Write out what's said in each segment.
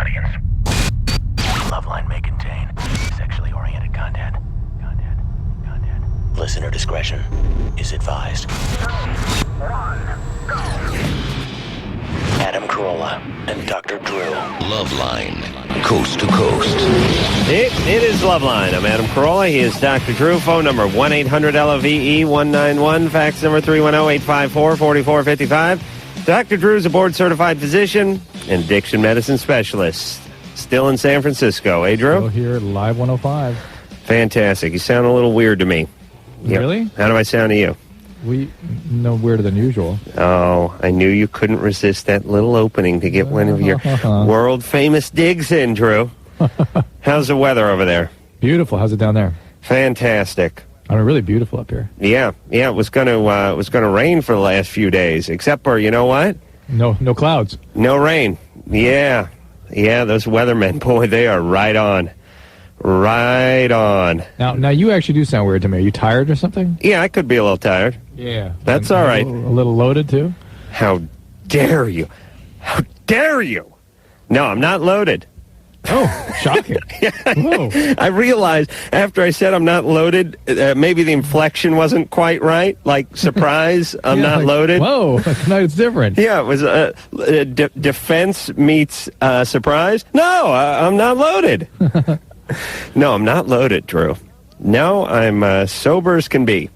audience. LoveLine may contain sexually oriented content. Listener discretion is advised. 2, 1, go. Adam Carolla and Dr. Drew. LoveLine, coast to coast. It is LoveLine. I'm Adam Carolla. He is Dr. Drew. Phone number 1-800-LOVE-191. Fax number 310-854-4455. Dr. Drew is a board-certified physician and addiction medicine specialist. Still in San Francisco. Hey, Drew? Still here at Live 105. Fantastic. You sound a little weird to me. Really? How do I sound to you? No weirder than usual. Oh, I knew you couldn't resist that little opening to get one of your world-famous digs in, Drew. How's the weather over there? Beautiful. How's it down there? Fantastic. I mean, really beautiful up here. Yeah. It was going to rain for the last few days, except for, you know what? No clouds. No rain. Yeah. Those weathermen, boy, they are right on. Right on. Now you actually do sound weird to me. Are you tired or something? Yeah, I could be a little tired. Yeah. That's all right. A little loaded, too? How dare you? How dare you? No, I'm not loaded. Oh, shocking. Whoa. I realized after I said I'm not loaded, maybe the inflection wasn't quite right. Like, surprise, I'm not loaded. Whoa, tonight it's different. Yeah, it was defense meets surprise. No, I'm not loaded. No, I'm not loaded, Drew. No, I'm sober as can be.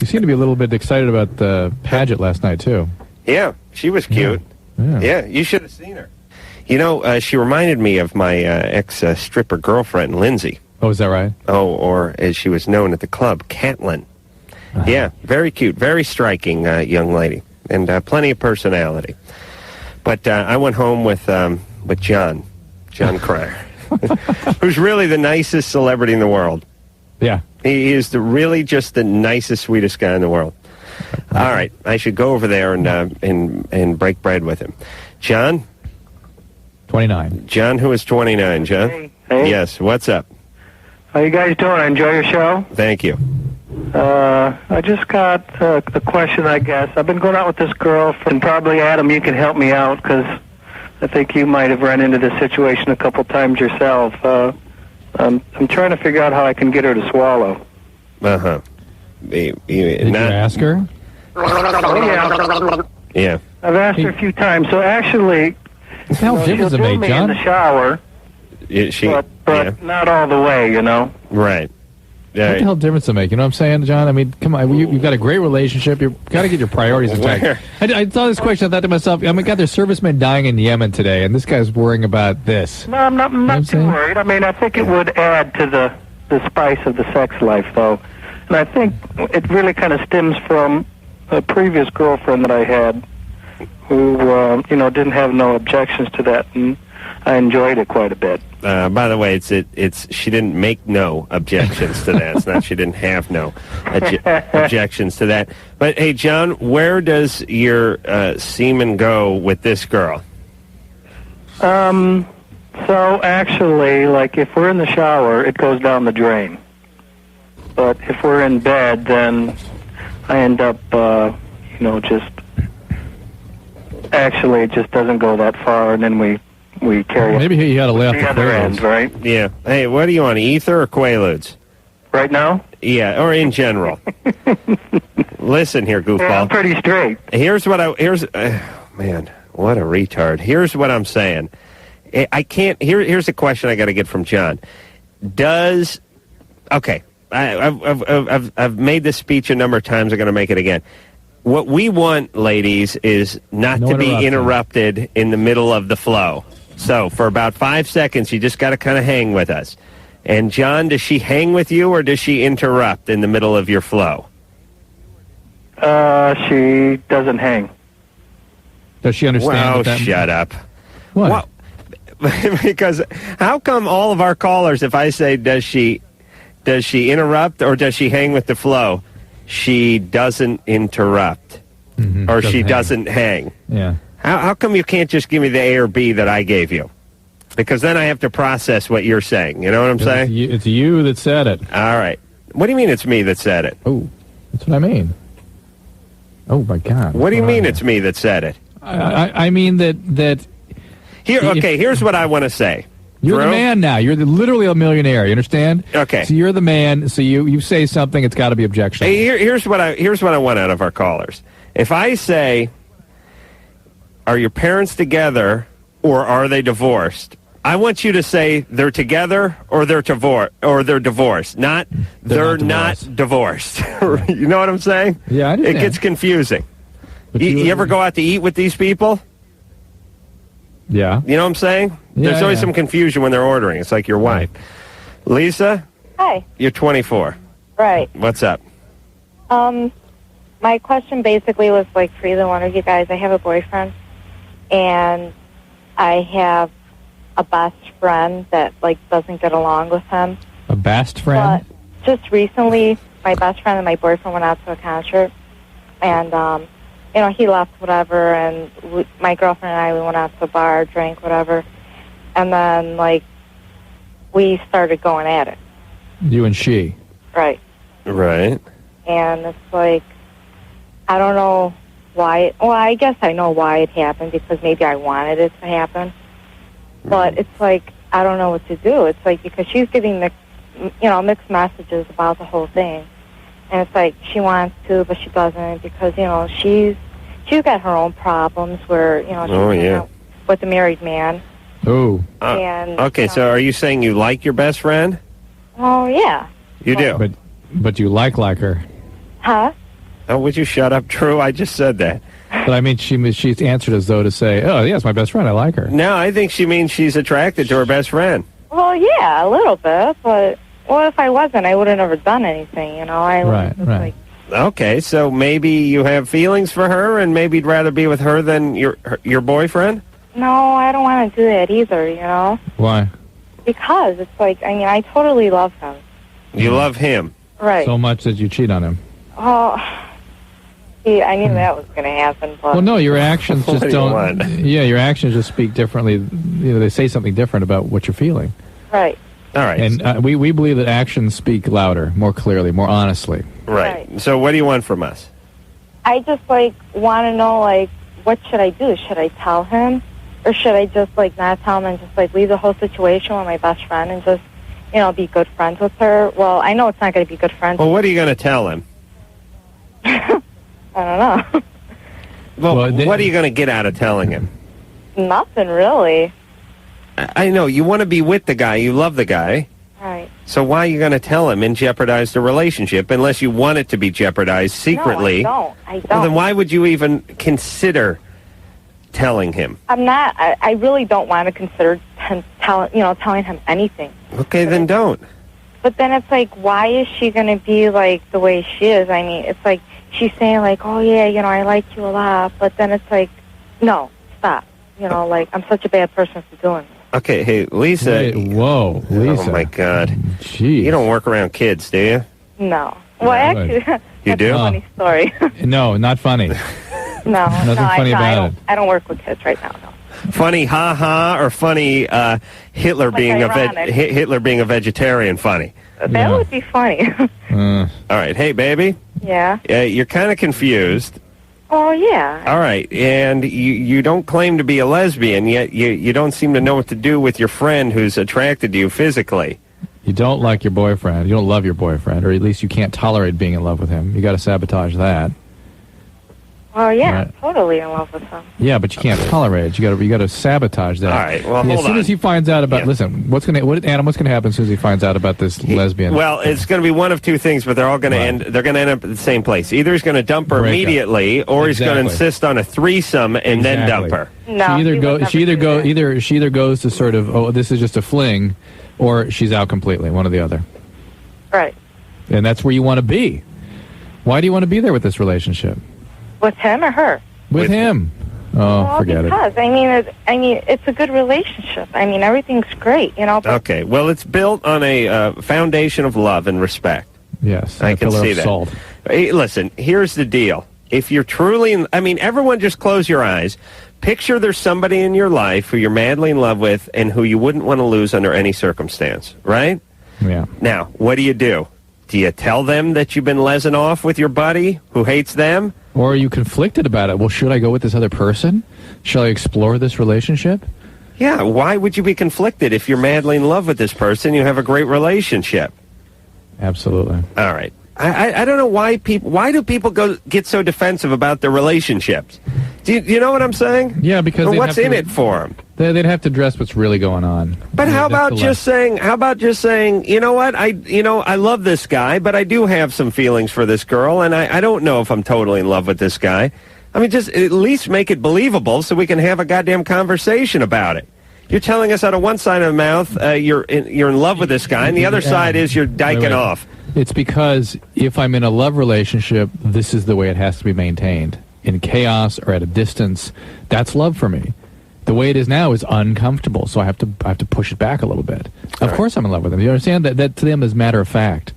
You seem to be a little bit excited about the pageant last night, too. Yeah, she was cute. Yeah, you should have seen her. You know, she reminded me of my ex-stripper girlfriend, Lindsay. Oh, is that right? Oh, or as she was known at the club, Catlin. Yeah, very cute, very striking young lady, and plenty of personality. But I went home with John Cryer, who's really the nicest celebrity in the world. Yeah. He is really just the nicest, sweetest guy in the world. All right, I should go over there and break bread with him. John? 29. John, who is 29, John? Hey. Yes, what's up? How you guys doing? I enjoy your show. Thank you. I just got a question, I guess. I've been going out with this girl, and probably, Adam, you can help me out, because I think you might have run into this situation a couple times yourself. I'm trying to figure out how I can get her to swallow. Uh-huh. Did you ask her? Oh, yeah. Yeah. I've asked her a few times. So actually, How she'll different, do me John? in the shower, but not all the way, you know? Right. What the hell difference to make? You know what I'm saying, John? I mean, come on. You've got a great relationship. You've got to get your priorities in check. I saw this question. I thought to myself, I mean, God, there's servicemen dying in Yemen today, and this guy's worrying about this. No, I'm not too worried. I mean, I think it would add to the spice of the sex life, though. And I think it really kind of stems from a previous girlfriend that I had who, didn't have no objections to that, and I enjoyed it quite a bit. By the way, it's she didn't make no objections to that. It's not she didn't have no objections to that. But, hey, John, where does your semen go with this girl? So, actually, like, if we're in the shower, it goes down the drain. But if we're in bed, then I end up, just... Actually, it just doesn't go that far, and then we carry Maybe he had to lay off the other end, right? Yeah. Hey, what are you on, ether or Quaaludes? Right now? Yeah, or in general. Listen here, goofball. Yeah, I'm pretty straight. Here's what man, what a retard. Here's what I'm saying. I can't. Here's the question I got to get from John. I've made this speech a number of times. I'm going to make it again. What we want, ladies, is not to be interrupted in the middle of the flow. So for about 5 seconds, you just got to kind of hang with us. And John, does she hang with you, or does she interrupt in the middle of your flow? She doesn't hang. Does she understand? Well, shut up. What? Because how come all of our callers, if I say, does she interrupt or does she hang with the flow, she doesn't interrupt or she doesn't hang? Yeah. How come you can't just give me the A or B that I gave you? Because then I have to process what you're saying. You know what I'm saying? It's you that said it. All right. What do you mean it's me that said it? Oh, that's what I mean. Oh, my God. What do you mean it's me that said it? I mean that Here's what I want to say. You're Drew? the man now. You're literally a millionaire. You understand? Okay. So you're the man. So you say something, it's got to be objectionable. Hey, here's what I want out of our callers. If I say, "Are your parents together or are they divorced?" I want you to say they're together or they're divorced. Not they're not divorced. You know what I'm saying? Yeah, I understand. It gets confusing. But You ever go out to eat with these people? Yeah. You know what I'm saying? Yeah, There's always some confusion when they're ordering. It's like your wife. Lisa? Hi. You're 24. Right. What's up? My question basically was like for either one of you guys. I have a boyfriend, and I have a best friend that like doesn't get along with him. A best friend? But just recently, my best friend and my boyfriend went out to a concert, and he left whatever, and my girlfriend and I, we went out to a bar, drank whatever, and then like we started going at it. You and she? Right. Right. And it's like, I don't know why. Well, I guess I know why it happened, because maybe I wanted it to happen. But it's like, I don't know what to do. It's like, because she's getting mixed messages about the whole thing. And it's like, she wants to, but she doesn't, because, she's got her own problems where, she's out with a married man. Oh. Okay, so are you saying you like your best friend? Oh, yeah. You do? But you like her. Huh? Oh, would you shut up, Drew? I just said that. But I mean, she's answered as though to say, oh, yeah, it's my best friend. I like her. No, I think she means she's attracted to her best friend. Well, yeah, a little bit, but, if I wasn't, I would have never done anything, Right. Okay, so maybe you have feelings for her, and maybe you'd rather be with her than your boyfriend? No, I don't want to do that either, Why? Because it's like, I totally love him. You love him? Right. So much that you cheat on him. Oh, I knew that was going to happen. But Well, no, your actions just don't. Yeah, your actions just speak differently. They say something different about what you're feeling. Right. All right. And we believe that actions speak louder, more clearly, more honestly. Right. So what do you want from us? I just, want to know, what should I do? Should I tell him? Or should I just, not tell him and just, leave the whole situation with my best friend and just, be good friends with her? Well, I know it's not going to be good friends. Well, what are you going to tell him? I don't know. Well, what are you going to get out of telling him? Nothing, really. I know. You want to be with the guy. You love the guy. Right. So why are you going to tell him and jeopardize the relationship unless you want it to be jeopardized secretly? No, I don't. Well, then why would you even consider telling him? I'm not. I really don't want to consider telling him anything. Okay, then don't. But then it's like, why is she going to be the way she is? I mean, it's like she's saying oh yeah, I like you a lot. But then it's like, no, stop. I'm such a bad person for doing this. Okay, hey, Lisa. Wait, whoa, Lisa. Oh, my God. Jeez. You don't work around kids, do you? No. Well, actually, you do? That's a funny story. No, not funny. Nothing funny about it. I don't work with kids right now, no. Funny ha-ha or funny Hitler being a vegetarian funny? That would be funny. All right. Hey, baby. Yeah? You're kind of confused. Oh, yeah. All right. And you don't claim to be a lesbian, yet you don't seem to know what to do with your friend who's attracted to you physically. You don't like your boyfriend. You don't love your boyfriend, or at least you can't tolerate being in love with him. You got to sabotage that. Well, yeah, Right. I'm totally in love with him. Yeah, but you can't tolerate it. You got to sabotage that. All right, well, as hold soon on. as he finds out about, Yeah. listen, Adam, what's going to happen as soon as he finds out about this lesbian? Well, it's going to be one of two things, but they're all going to end. They're going to end up at the same place. Either he's going to dump her Break up. immediately, or he's going to Exactly. insist on a threesome and then dump her. No, she either goes to sort of, oh, this is just a fling, or she's out completely. One or the other. Right. And that's where you want to be. Why do you want to be there with this relationship? With him or her? With him. Oh, Well, forget because, it's a good relationship. Everything's great, But Okay, well, it's built on a foundation of love and respect. it. Yes. I a can pillar see of that. salt. Hey, listen, here's the deal. If you're truly, everyone just close your eyes. Picture there's somebody in your life who you're madly in love with and who you wouldn't want to lose under any circumstance, right? Yeah. Now, what do? Do you tell them that you've been lesing off with your buddy who hates them? Or are you conflicted about it? Well, should I go with this other person? Shall I explore this relationship? Yeah, why would you be conflicted if you're madly in love with this person, you have a great relationship? Absolutely. All right. I don't know why do people get so defensive about their relationships? Do you know what I'm saying? Yeah, because or what's in it for them? They'd have to address what's really going on. But how about just saying, you know what, I love this guy, but I do have some feelings for this girl, and I don't know if I'm totally in love with this guy. I mean, just at least make it believable so we can have a goddamn conversation about it. You're telling us out of one side of the mouth you're in love with this guy, and the other side is you're dyking off. It's because if I'm in a love relationship, this is the way it has to be maintained. In chaos or at a distance, that's love for me. The way it is now is uncomfortable, so I have to push it back a little bit. Of course I'm in love with them. You understand that to them is matter of fact,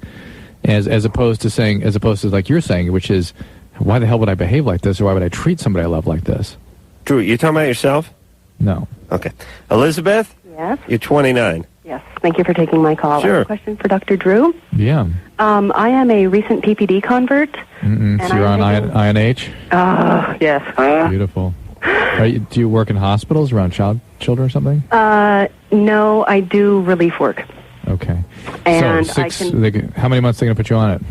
as opposed to like you're saying, which is, why the hell would I behave like this, or why would I treat somebody I love like this? Drew, you talking about yourself? No. Okay. Elizabeth? Yes? You're 29. Yes. Thank you for taking my call. Sure. I have a question for Dr. Drew. Yeah. I am a recent PPD convert. So you're on INH? Yes. Beautiful. Do you work in hospitals around children or something? No, I do relief work. Okay. And so how many months are they going to put you on it?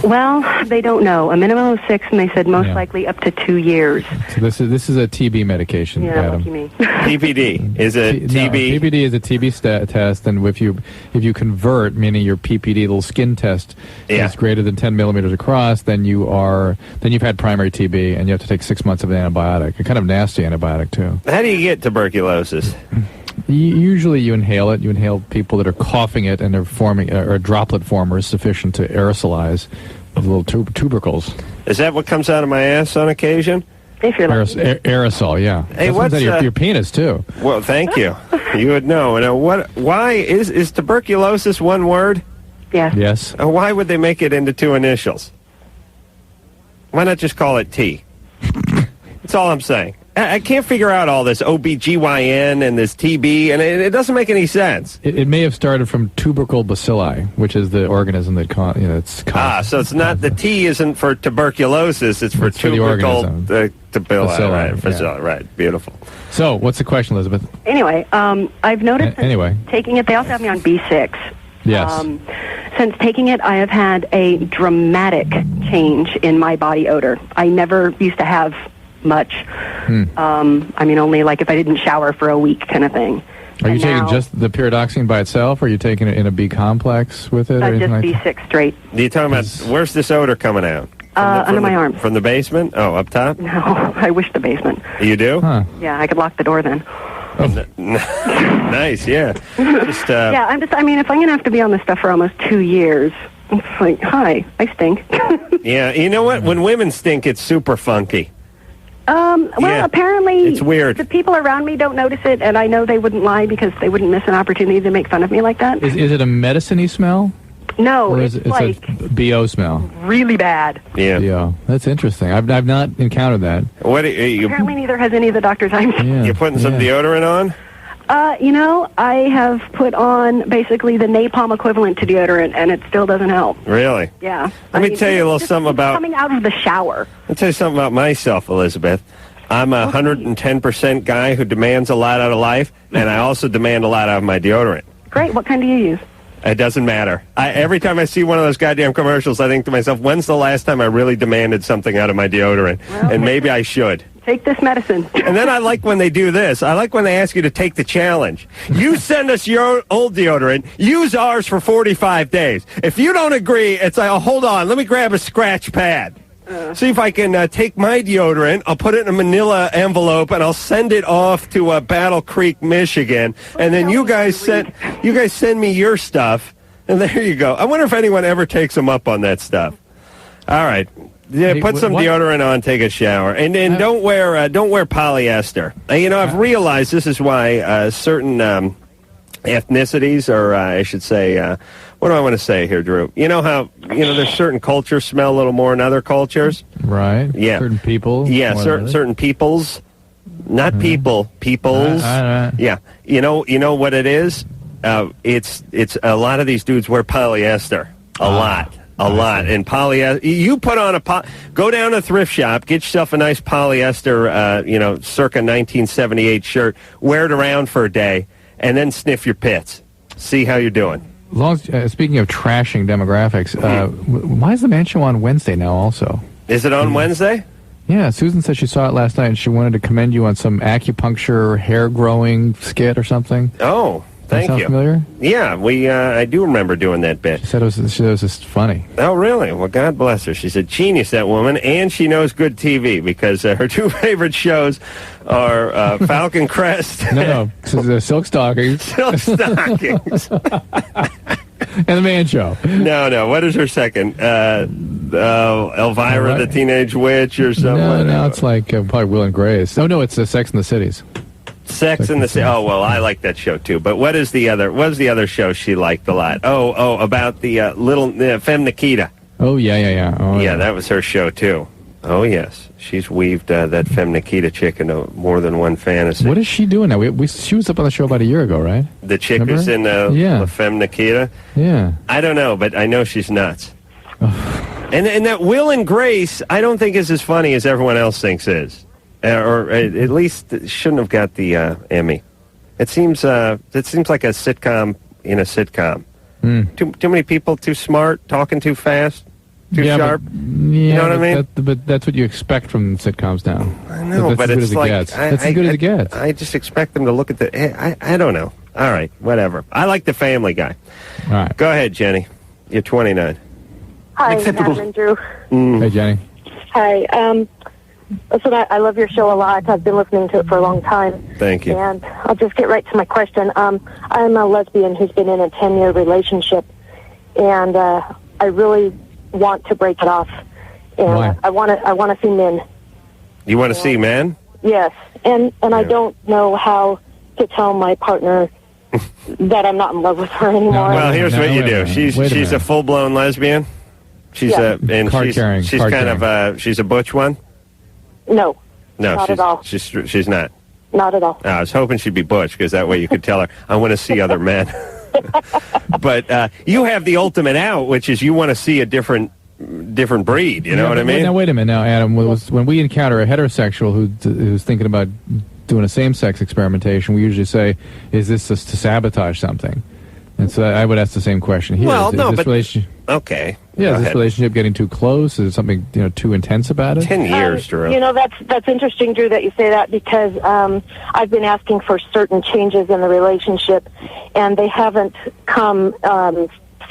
Well, they don't know. A minimum of 6, and they said most likely up to 2 years. So this is a TB medication, Yeah, Adam. lucky me. PPD is a TB. No, PPD is a TB test, and if you convert, meaning your PPD little skin test is greater than 10 millimeters across, then you've had primary TB, and you have to take 6 months of an antibiotic, a kind of nasty antibiotic too. How do you get tuberculosis? Usually you inhale it. You inhale people that are coughing it, and they're forming, or droplet formers sufficient to aerosolize with little tubercles. Is that what comes out of my ass on occasion? If you're lucky. Aerosol, yeah. Hey, what's out of your penis too? Well, thank you. You would know. Now, why is tuberculosis one word? Yes. Yes. Why would they make it into 2 initials? Why not just call it T? That's all I'm saying. I can't figure out all this OBGYN and this TB, and it doesn't make any sense. It may have started from tubercle bacilli, which is the organism that it's so it's not, the T isn't for tuberculosis, it's for tubercle bacilli. Right, beautiful. So, what's the question, Elizabeth? Anyway, I've noticed that taking it, they also have me on B6. Yes. Since taking it, I have had a dramatic change in my body odor. I never used to have much. Only like if I didn't shower for a week kind of thing. Are you taking just the pyridoxine by itself, or are you taking it in a B complex with it? Or just like B6 straight. Are you talking about, where's this odor coming out? Under my arms. From the basement? Oh, up top? No, I wish the basement. You do? Huh. Yeah, I could lock the door then. Nice, yeah. Just, yeah, if I'm going to have to be on this stuff for almost 2 years, it's like, hi, I stink. Yeah, you know what? When women stink, it's super funky. Apparently it's weird. The people around me don't notice it, and I know they wouldn't lie because they wouldn't miss an opportunity to make fun of me like that. Is it a medicine-y smell? No, or is it's like a BO smell. Really bad. Yeah. That's interesting. I've not encountered that. Apparently neither has any of the doctors I've seen. You're putting some deodorant on? I have put on basically the napalm equivalent to deodorant, and it still doesn't help. Really? Yeah. Let me tell you a little something about... coming out of the shower. I'll tell you something about myself, Elizabeth. I'm a 110% guy who demands a lot out of life, and I also demand a lot out of my deodorant. Great. What kind do you use? It doesn't matter. Every time I see one of those goddamn commercials, I think to myself, when's the last time I really demanded something out of my deodorant? Well, and maybe I should. Take this medicine. And then I like when they do this. I like when they ask you to take the challenge. You send us your old deodorant. Use ours for 45 days. If you don't agree, it's like, oh, hold on. Let me grab a scratch pad. See if I can take my deodorant. I'll put it in a manila envelope, and I'll send it off to Battle Creek, Michigan. And then you guys send me your stuff, and there you go. I wonder if anyone ever takes them up on that stuff. All right. Yeah, put some deodorant on, take a shower, and don't wear polyester. I've realized this is why certain ethnicities, or I should say, what do I want to say here, Drew? You know how there's certain cultures smell a little more than other cultures, right? Yeah, certain people. Yeah, certain peoples, not peoples. Yeah, you know what it is? It's a lot of these dudes wear polyester a lot. A lot. And polyester. You put on go down to a thrift shop, get yourself a nice polyester, circa 1978 shirt, wear it around for a day, and then sniff your pits. See how you're doing. Speaking of trashing demographics, why is the Man Show on Wednesday now also? Is it on Wednesday? Yeah, Susan said she saw it last night and she wanted to commend you on some acupuncture hair growing skit or something. Oh, thank you. Familiar? Yeah, I do remember doing that bit. She said it was just funny. Oh, really? Well, God bless her. She's a genius, that woman, and she knows good TV because her two favorite shows are Falcon Crest. No, Silk Stockings. Silk Stockings. And the Man Show. No. What is her second? Elvira, the Teenage Witch, or something? No, it's like probably Will and Grace. Oh, no, it's Sex and the Cities. Sex in the City. Oh, well, I like that show, too. But what was the other show she liked a lot? Oh, about the little Femme Nikita. Oh, yeah. Oh, yeah, that was her show, too. Oh, yes. She's weaved that Femme Nikita chick into more than one fantasy. What is she doing now? She was up on the show about a year ago, right? The chick who's in La Femme Nikita? Yeah. I don't know, but I know she's nuts. And that Will and Grace, I don't think is as funny as everyone else thinks is. Or at least shouldn't have got the Emmy. It seems like a sitcom in a sitcom. Too many people, too smart, talking too fast, too sharp. You know what I mean? But that's what you expect from sitcoms now. I know, but it's like... That's as good as it gets. I just expect them to look at the... I don't know. All right, whatever. I like the Family Guy. All right. Go ahead, Jenny. You're 29. Hi, Adam and Drew. Hey, Jenny. Hi. Listen, I love your show a lot. I've been listening to it for a long time. Thank you. And I'll just get right to my question. I'm a lesbian who's been in a 10-year relationship, and I really want to break it off. And why? I want to see men. You want to see men? Yes, and I don't know how to tell my partner that I'm not in love with her anymore. Well, here's what you do. She's a full-blown lesbian. She's she's a butch one. No, not at all. She's not. Not at all. I was hoping she'd be butch because that way you could tell her, I want to see other men. But you have the ultimate out, which is you want to see a different breed. You know what I mean? Now, wait a minute. Now, Adam, when we encounter a heterosexual who's thinking about doing a same-sex experimentation, we usually say, is this just to sabotage something? And so I would ask the same question here. Well, okay. Yeah, is this relationship getting too close? Is it something too intense about it? 10 years, Drew. That's interesting, Drew, that you say that because I've been asking for certain changes in the relationship, and they haven't come.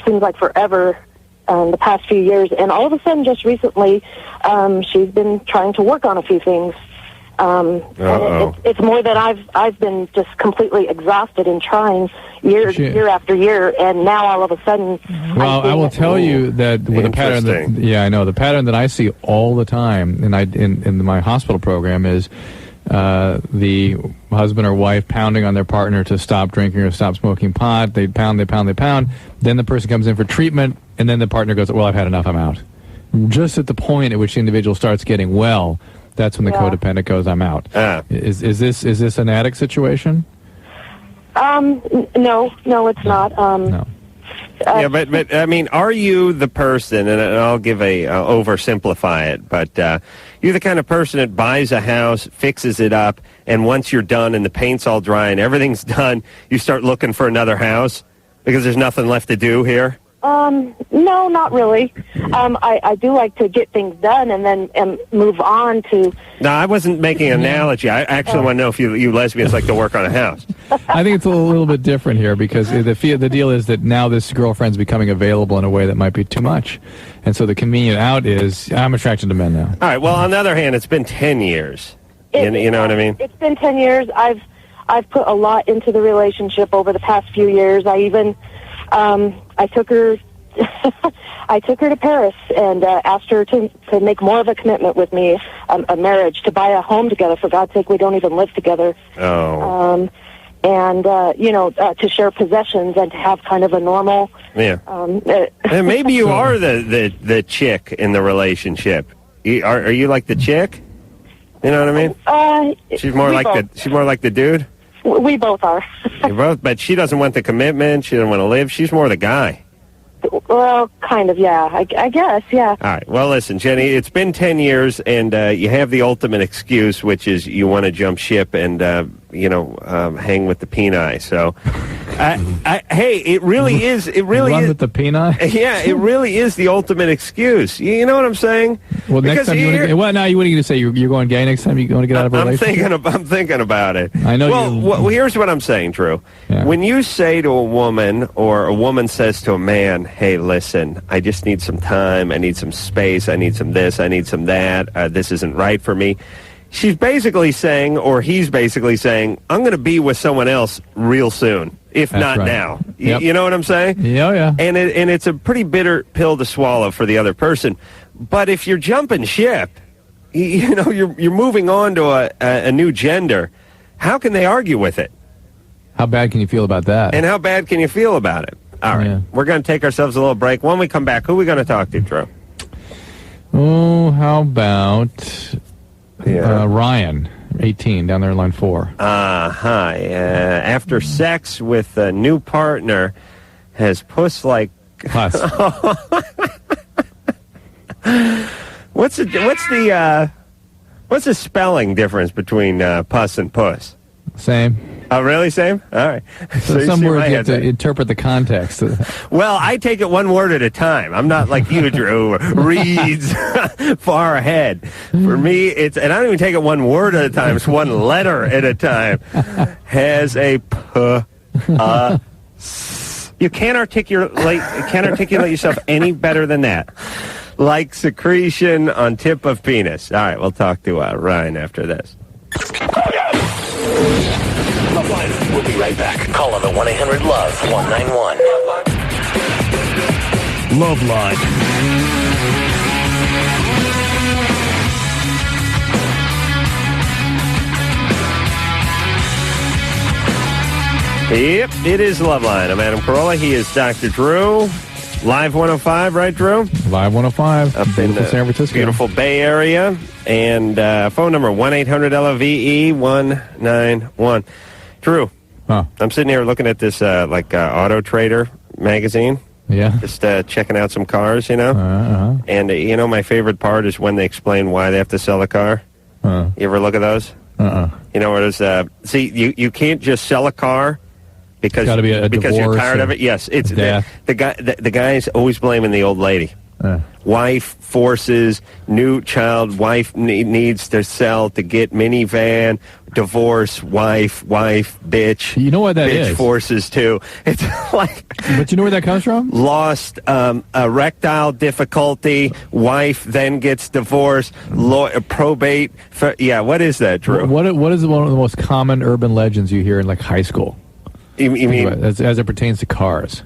Seems like forever. The past few years, and all of a sudden, just recently, she's been trying to work on a few things. And it's more that I've been just completely exhausted in trying year after year, and now all of a sudden. Well, I will tell you that with the pattern the pattern that I see all the time, in my hospital program is the husband or wife pounding on their partner to stop drinking or stop smoking pot. They pound. Then the person comes in for treatment, and then the partner goes, "Well, I've had enough. I'm out." Just at the point at which the individual starts getting well. That's when the codependent goes, "I'm out." Is this an addict situation? No, it's not. No. Yeah, but I mean, are you the person? And I'll give oversimplify it, but you're the kind of person that buys a house, fixes it up, and once you're done and the paint's all dry and everything's done, you start looking for another house because there's nothing left to do here. No, not really. I do like to get things done and then move on to... No, I wasn't making an analogy. I actually want to know if you lesbians like to work on a house. I think it's a little bit different here because the deal is that now this girlfriend's becoming available in a way that might be too much. And so the convenient out is, I'm attracted to men now. All right, well, on the other hand, it's been 10 years. You know what I mean? It's been 10 years. I've put a lot into the relationship over the past few years. I even... I took her to Paris and asked her to make more of a commitment with me, a marriage, to buy a home together. For God's sake, we don't even live together. Oh. To share possessions and to have kind of a normal... Yeah. And maybe you are the chick in the relationship. Are you like the chick? You know what I mean? She's more like the dude? We both are. You're both, but she doesn't want the commitment. She doesn't want to live. She's more the guy. Well, kind of, yeah. I guess, yeah. All right. Well, listen, Jenny, it's been 10 years, and you have the ultimate excuse, which is you want to jump ship and, hang with the peni. So, hey, it really is. It really Run is. with the peni? Yeah, it really is the ultimate excuse. You know what I'm saying? Well, next time you want to what are you going to say? You're going gay next time? You going to get out of a relationship? I'm thinking about it. I know. Well, here's what I'm saying, Drew. Yeah. When you say to a woman, or a woman says to a man, "Hey, listen, I just need some time. I need some space. I need some this. I need some that. This isn't right for me." She's basically saying, or he's basically saying, "I'm going to be with someone else real soon, if That's not right. now." Yep. You know what I'm saying? Yeah. And it's a pretty bitter pill to swallow for the other person. But if you're jumping ship, you're moving on to a new gender. How can they argue with it? How bad can you feel about that? And how bad can you feel about it? All right. Yeah. We're going to take ourselves a little break. When we come back, who are we going to talk to, Drew? Oh, how about Ryan, 18, down there in line 4. Hi. After sex with a new partner, has puss like... Plus. What's the spelling difference between pus and puss? Same. Oh, really? Same? All right. So some words you have to interpret the context. Well, I take it one word at a time. I'm not like you, Drew, reads far ahead. For me, and I don't even take it one word at a time. It's one letter at a time. Has a You can't articulate yourself any better than that. Like secretion on tip of penis. All right, we'll talk to Ryan after this. LoveLine. We'll be right back. Call on the 1-800-LOVE-191. LoveLine. Yep, it is LoveLine. I'm Adam Carolla. He is Dr. Drew. Live 105, right, Drew? Live 105. Up in San Francisco. Beautiful Bay Area. And phone number 1-800-LOVE-191. Drew, I'm sitting here looking at this Auto Trader magazine. Yeah. Just checking out some cars, And, my favorite part is when they explain why they have to sell a car. You ever look at those? You know, where there's... see, you can't just sell a car because you're tired of it. Yes, it's the guy is always blaming the old lady. Wife forces, new child, wife needs to sell to get minivan, divorce, wife, bitch. You know what that is? Bitch forces too. It's like... But you know where that comes from? Lost erectile difficulty, wife then gets divorced, probate. What is that, Drew? What is one of the most common urban legends you hear in high school? You mean as it pertains to cars?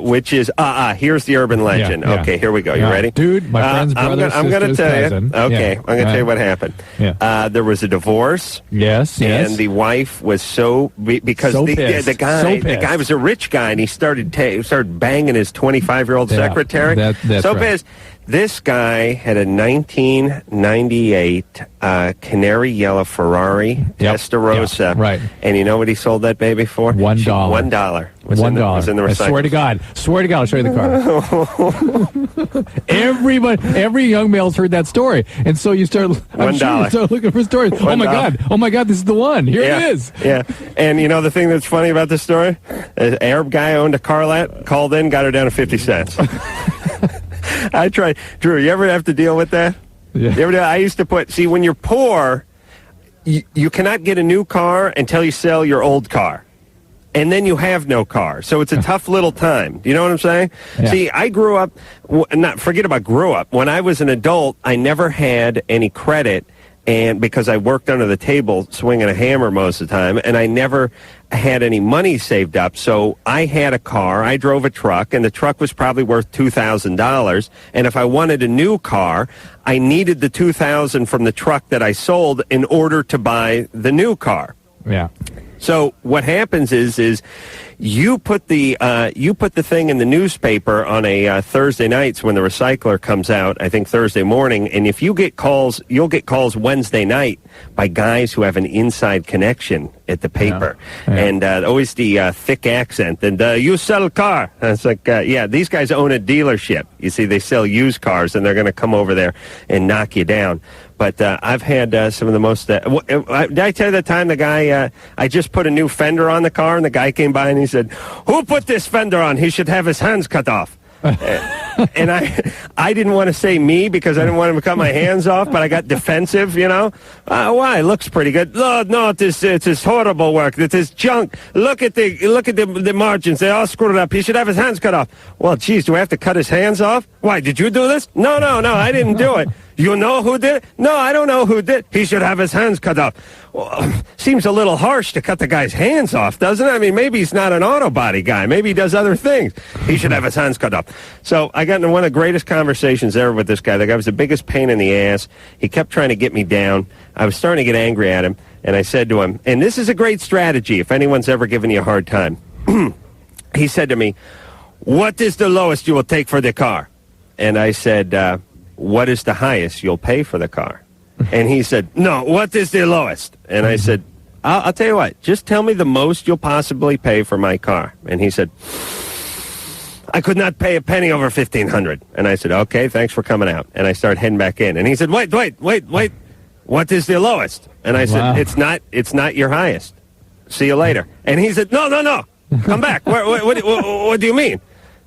Which is here's the urban legend. Yeah. Okay, here we go. You ready? Dude, my friend's brother, I'm going to tell cousin. you. Okay, I'm going to tell you what happened. Yeah. There was a divorce. Yes. And the wife was because the guy was a rich guy, and he started banging his 25-year-old secretary. That's so right. pissed. This guy had a 1998 canary yellow Ferrari Testarossa. Right. And you know what he sold that baby for? $1. $1. Was in the recycle. I swear to God, I'll show you the car. Every young male's heard that story, and so you start. I'm sure you start looking for stories. Oh my God, this is the one. Here it is. Yeah, and you know the thing that's funny about this story? An Arab guy owned a car lot, called in, got her down to 50 cents. I tried. Drew, you ever have to deal with that? Yeah. I used to when you're poor, you cannot get a new car until you sell your old car. And then you have no car. So it's a tough little time. You know what I'm saying? Yeah. See, I grew up, forget about grew up. When I was an adult, I never had any credit, and because I worked under the table swinging a hammer most of the time, and I never had any money saved up. So I had a car, I drove a truck, and the truck was probably worth $2,000. And if I wanted a new car, I needed the $2,000 from the truck that I sold in order to buy the new car. Yeah. So what happens is you put the thing in the newspaper on a Thursday nights when the recycler comes out, I think Thursday morning, and if you get calls, you'll get calls Wednesday night by guys who have an inside connection at the paper. Yeah. And always the thick accent. And you sell a car. And it's like, yeah, these guys own a dealership. You see, they sell used cars, and they're going to come over there and knock you down. But I've had some of the most... did I tell you the time the guy... I just put a new fender on the car, and the guy came by and he said, "Who put this fender on? He should have his hands cut off." And I didn't want to say me because I didn't want him to cut my hands off, but I got defensive, you know. Why? It looks pretty good. No, it's horrible work. It is junk. Look at the margins. They're all screwed up. He should have his hands cut off. Well, geez, do I have to cut his hands off? Why, did you do this? No, I didn't do it. You know who did it? No, I don't know who did. He should have his hands cut off. Well, seems a little harsh to cut the guy's hands off, doesn't it? I mean, maybe he's not an auto body guy. Maybe he does other things. He should have his hands cut off. So I got into one of the greatest conversations ever with this guy. The guy was the biggest pain in the ass. He kept trying to get me down. I was starting to get angry at him, and I said to him, and this is a great strategy if anyone's ever given you a hard time. He said to me, "What is the lowest you will take for the car?" And I said, "What is the highest you'll pay for the car?" And he said, "No, what is the lowest?" And I said, I'll tell you what, just tell me the most you'll possibly pay for my car. And he said, "I could not pay a penny over $1,500. And I said, "Okay, thanks for coming out." And I started heading back in. And he said, wait, what is the lowest? And I said, it's not your highest. See you later. And he said, no, come back. What do you mean?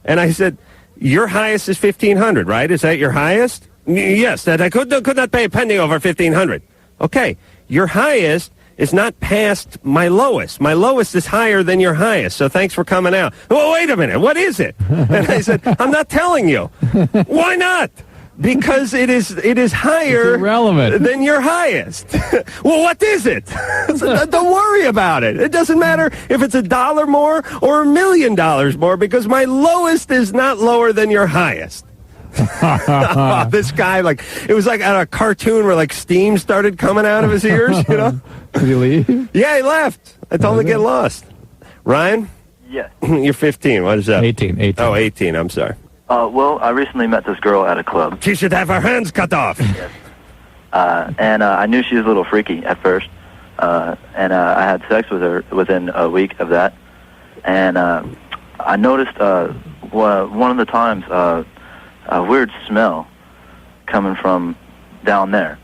And I said, your highest is $1,500, right? Is that your highest? Yes, that I could not pay a penny over $1,500. Okay, your highest is not past my lowest. My lowest is higher than your highest, so thanks for coming out. Well, wait a minute, what is it? And I said, I'm not telling you. Why not? Because it is higher than your highest. Well, what is it? So don't worry about it. It doesn't matter if it's $1 more or $1 million more, because my lowest is not lower than your highest. This guy, it was like at a cartoon where steam started coming out of his ears, you know? Did he leave? Yeah, he left. I told him to get lost. Ryan? Yes. You're 15. What is that? 18. Oh, 18. I'm sorry. Well, I recently met this girl at a club. She should have her hands cut off. Yes. And I knew she was a little freaky at first. And I had sex with her within a week of that. And I noticed one of the times a weird smell coming from down there.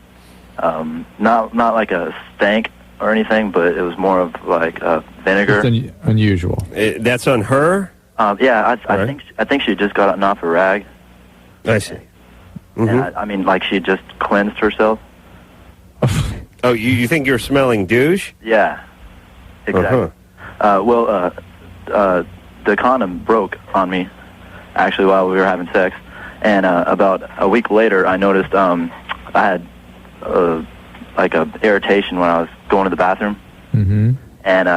Not like a stank or anything, but it was more of like vinegar. It's unusual. That's on her? Yeah, I think she just got off a rag. I see. Mm-hmm. And I mean, like she just cleansed herself. Oh, you think you're smelling douche? Yeah, exactly. Well, the condom broke on me, actually, while we were having sex. And about a week later, I noticed I had like a irritation when I was going to the bathroom. Mm-hmm. And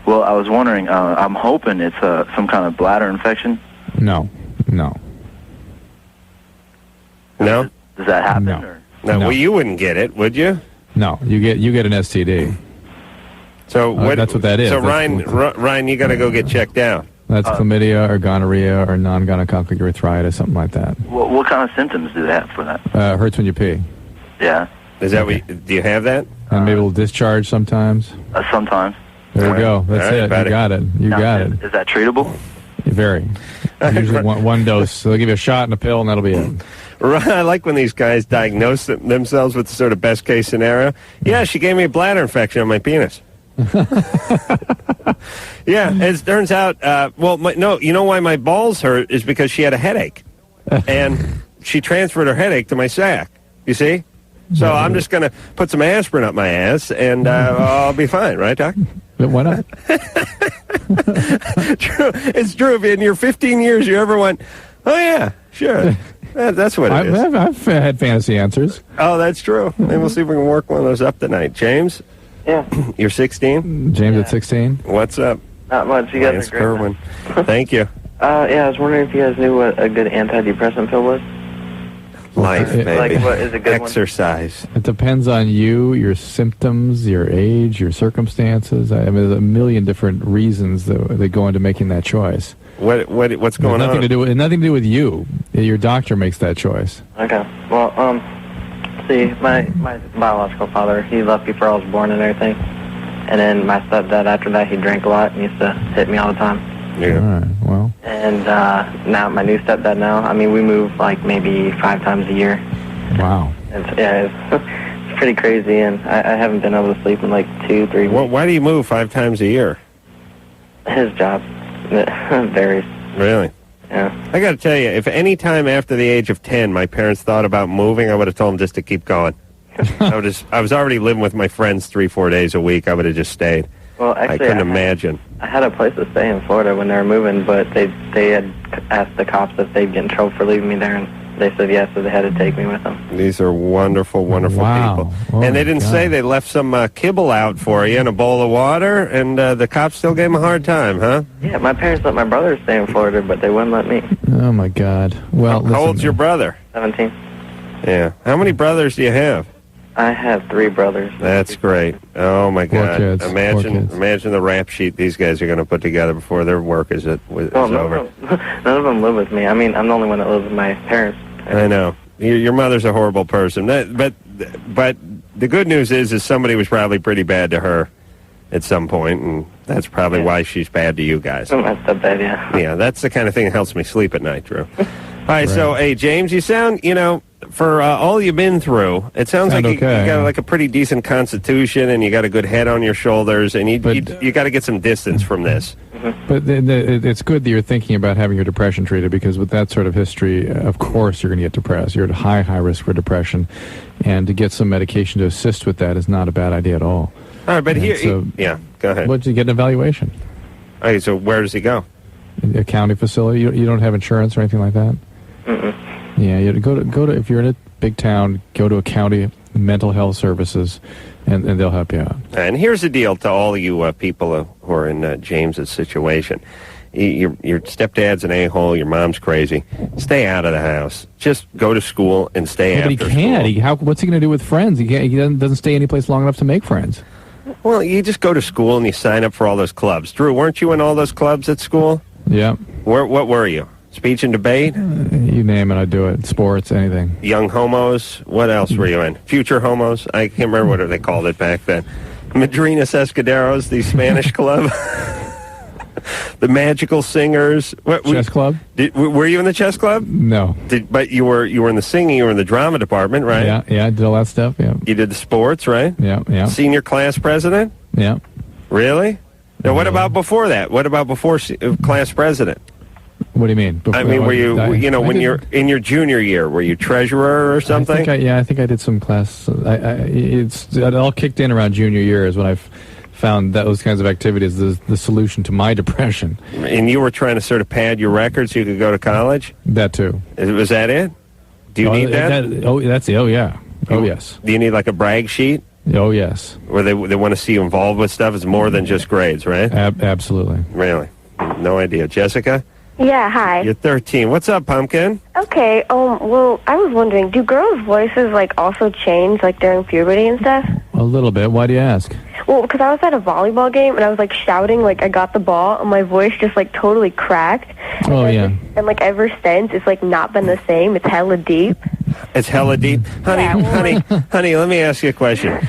well, I was wondering, I'm hoping it's some kind of bladder infection. No. No? Does that happen? No. Or? No. Well, you wouldn't get it, would you? No, you get an STD. So that's what that is. So Ryan, you got to go get checked out. That's chlamydia or gonorrhea or non-gonococcal urethritis, something like that. What kind of symptoms do they have for that? Hurts when you pee. Yeah. Is that do you have that? And maybe a little discharge sometimes. Sometimes. There you go. That's it. Buddy. You got it. You got it. Is that treatable? Very. Usually one dose. So they'll give you a shot and a pill, and that'll be it. I like when these guys diagnose themselves with the sort of best case scenario. Yeah, she gave me a bladder infection on my penis. Yeah, it turns out, you know why my balls hurt is because she had a headache. And she transferred her headache to my sack, you see? So I'm just going to put some aspirin up my ass, and I'll be fine, right, Doc? Why not? True. It's true. If in your 15 years you ever went, oh, yeah, sure. That's what it is. I've had fantasy answers. Oh, that's true. Maybe we'll see if we can work one of those up tonight. James? Yeah. You're 16? James at 16? What's up? Not much. You guys are great. Thank you. Yeah, I was wondering if you guys knew what a good antidepressant pill was. Life, baby. Like, what is a good Exercise. It depends on you, your symptoms, your age, your circumstances. I mean, there's a million different reasons that go into making that choice. What's going on? Nothing to do with you. Your doctor makes that choice. Okay. Well, see, my biological father, he left before I was born and everything. And then my stepdad, after that, he drank a lot and used to hit me all the time. Yeah. All right, well. And now my new stepdad now, I mean, we move like maybe 5 times a year. Wow. It's pretty crazy, and I haven't been able to sleep in like 2-3 weeks. Well, why do you move 5 times a year? His job varies. Really? Yeah. I got to tell you, if any time after the age of 10 my parents thought about moving, I would have told them just to keep going. I was already living with my friends 3-4 days a week. I would have just stayed. Well, actually, I couldn't imagine. I had a place to stay in Florida when they were moving, but they had asked the cops if they'd get in trouble for leaving me there, and they said yes, so they had to take me with them. These are wonderful, wonderful people. Oh, and they didn't say they left some kibble out for you in a bowl of water, and the cops still gave them a hard time, huh? Yeah, my parents let my brother stay in Florida, but they wouldn't let me. Oh, my God. Well, how old's your brother? 17. Yeah. How many brothers do you have? I have 3 brothers. That's great. Oh, my God. Kids. Imagine the rap sheet these guys are going to put together before their work is over. None of them live with me. I mean, I'm the only one that lives with my parents. I know. Your mother's a horrible person. But the good news is somebody was probably pretty bad to her at some point, and that's probably why she's bad to you guys. That's so bad, yeah. Yeah, that's the kind of thing that helps me sleep at night, Drew. All right, so, hey, James, you sound, for all you've been through, it sounds like you got like a pretty decent constitution, and you got a good head on your shoulders, and you got to get some distance from this. But it's good that you're thinking about having your depression treated, because with that sort of history, of course you're going to get depressed. You're at high risk for depression, and to get some medication to assist with that is not a bad idea at all. All right, but go ahead. What, did you get an evaluation? Okay, so where does he go? A county facility? You don't have insurance or anything like that? Yeah, you go to if you're in a big town, go to a county mental health services, and they'll help you out. And here's the deal to all of you people who are in James's situation. Your stepdad's an a-hole, your mom's crazy. Stay out of the house. Just go to school and stay after school. But he can't. School. What's he going to do with friends? He doesn't stay any place long enough to make friends. Well, you just go to school and you sign up for all those clubs. Drew, weren't you in all those clubs at school? Yeah. What were you? Speech and debate? You name it, I do it. Sports, anything. Young homos? What else were you in? Future homos? I can't remember what they called it back then. Madrinas Escuderos, the Spanish club. The Magical Singers. Chess club? Were you in the chess club? No. But you were in the singing, you were in the drama department, right? Yeah, I did all that stuff, yeah. You did the sports, right? Yeah. Senior class president? Yeah. Really? Now, what about before that? What about before class president? What do you mean? I mean, were you, when you're in your junior year, were you treasurer or something? I think I did some class. It all kicked in around junior year is when I found those kinds of activities the solution to my depression. And you were trying to sort of pad your record so you could go to college? That too. Was that it? Do you need that? Yes. Do you need like a brag sheet? Oh, yes. Where they want to see you involved with stuff? It's more than just grades, right? Absolutely. Really? No idea. Jessica? Yeah, hi. You're 13. What's up, Pumpkin? Okay, well, I was wondering, do girls' voices, also change, during puberty and stuff? A little bit. Why do you ask? Well, because I was at a volleyball game, and I was, shouting, I got the ball, and my voice just, totally cracked. Oh, yeah. And, ever since, it's, not been the same. It's hella deep. It's hella deep? Honey, let me ask you a question.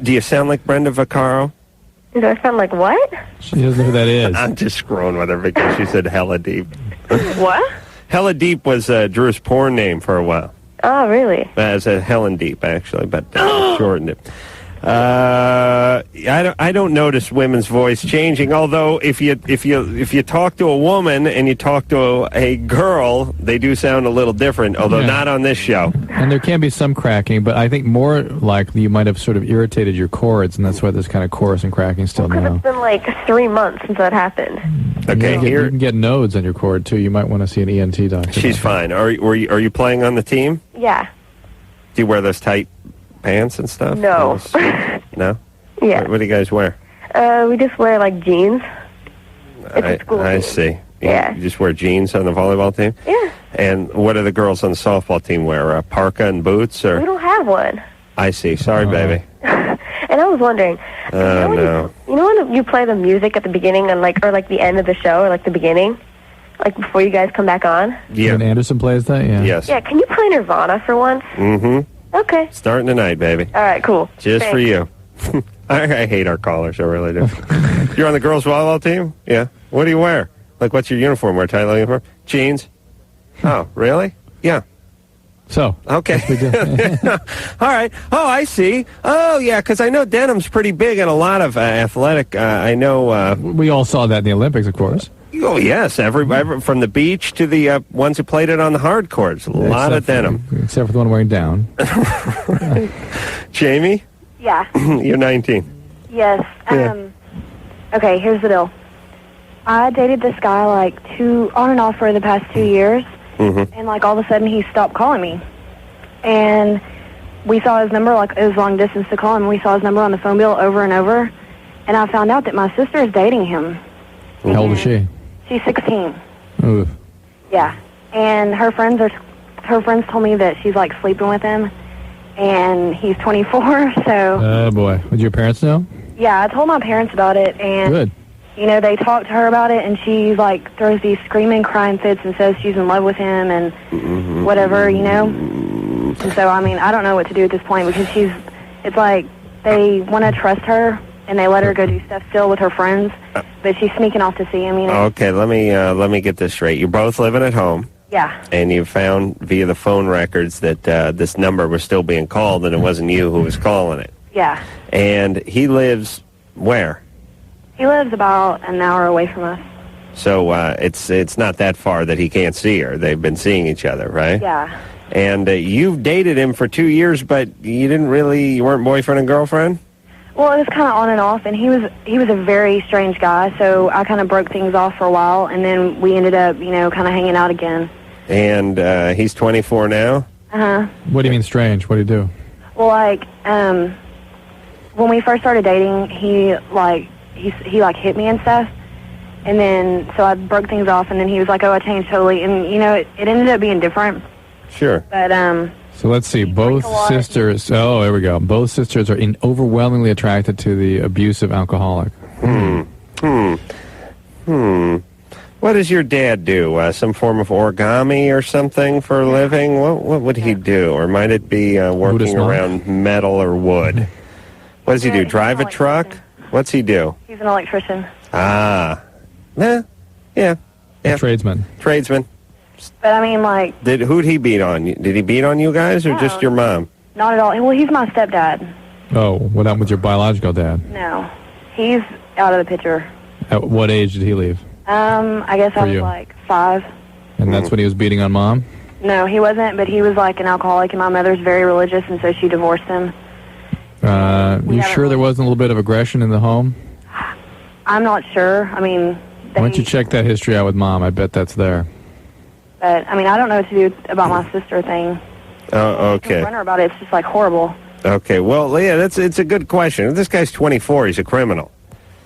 Do you sound like Brenda Vaccaro? Do I sound like what? She doesn't know who that is. I'm just screwing with her because she said hella deep. What? Hella Deep was Drew's porn name for a while. Oh, really? It's a Helen Deep, actually, but shortened it. I don't notice women's voice changing. Although if you talk to a woman and you talk to a girl, they do sound a little different. Although not on this show. And there can be some cracking, but I think more likely you might have sort of irritated your cords, and that's why there's kind of chorus and cracking still now. It's been 3 months since that happened. Okay, you can get nodes on your cord too. You might want to see an ENT doctor. She's fine. Are you playing on the team? Yeah. Do you wear those tight pants and stuff? No. No? Yeah. What do you guys wear? We just wear jeans. It's a school I team. see. Yeah. You just wear jeans on the volleyball team? Yeah. And what do the girls on the softball team wear? A parka and boots? Or We don't have one. I see. Sorry, baby. And I was wondering, No. you know when you play the music at the beginning and or the end of the show, or like the beginning, like before you guys come back on? Yeah. When Anderson plays that, yeah. Yes. Yeah, can you play Nirvana for once? Mm-hmm. Okay. Starting tonight, baby. All right, cool. Just for you. I hate our callers, I really do. You're on the girls' volleyball team? Yeah. What do you wear? Like, what's your uniform? Wear tight uniform? Jeans? Oh, really? Yeah. So. Okay. All right. Oh, I see. Oh, yeah, because I know denim's pretty big in a lot of athletic. I know. We all saw that in the Olympics, of course. Oh, yes. Every from the beach to the ones who played it on the hard courts. A lot of denim. Except for the one wearing down. Jamie? Yeah. You're 19. Yes. Okay, here's the deal. I dated this guy like on and off for the past 2 years, and like all of a sudden he stopped calling me. And we saw his number, like it was long distance to call him. We saw his number on the phone bill over and over, and I found out that my sister is dating him. How old is she? She's 16. Ooh. Yeah, and her friends told me that she's like sleeping with him, and he's 24. So. Oh boy, did your parents know? Yeah, I told my parents about it, and Good. you know, they talked to her about it, and she like throws these screaming, crying fits and says she's in love with him and whatever, you know. And so, I mean, I don't know what to do at this point because it's like they want to trust her and they let her go do stuff still with her friends, but she's sneaking off to see him, you know. Okay, let me get this straight. You're both living at home. Yeah. And you found via the phone records that this number was still being called, and it wasn't you who was calling it. Yeah. And he lives where? He lives about an hour away from us. So it's not that far that he can't see her. They've been seeing each other, right? Yeah. And you've dated him for 2 years, but you weren't boyfriend and girlfriend? Well, it was kind of on and off, and he was a very strange guy, so I kind of broke things off for a while, and then we ended up, you know, kind of hanging out again. And he's 24 now? Uh-huh. What do you mean strange? What do you do? Well, like, when we first started dating, he hit me and stuff, and then, so I broke things off, and then he was like, oh, I changed totally, and, you know, it ended up being different. Sure. But, So let's see. Both sisters. Oh, there we go. Both sisters are overwhelmingly attracted to the abusive alcoholic. What does your dad do? Some form of origami or something for a living? What would he do? Or might it be working around metal or wood? What does he do? Drive a truck? What's he do? he's an electrician. Ah. Yeah. A tradesman. Tradesman. But, I mean, like... Who'd he beat on? Did he beat on you guys or just your mom? Not at all. Well, he's my stepdad. Oh, what happened with your biological dad? No. He's out of the picture. At what age did he leave? I guess I was like 5. And that's when he was beating on mom? No, he wasn't, but he was like an alcoholic, and my mother's very religious, and so she divorced him. You sure there wasn't a little bit of aggression in the home? I'm not sure. I mean... Why don't you check that history out with mom? I bet that's there. But, I mean, I don't know what to do about my sister thing. Oh, okay. Confront her about it. It's just, like, horrible. Okay, well, yeah, it's a good question. If this guy's 24, he's a criminal.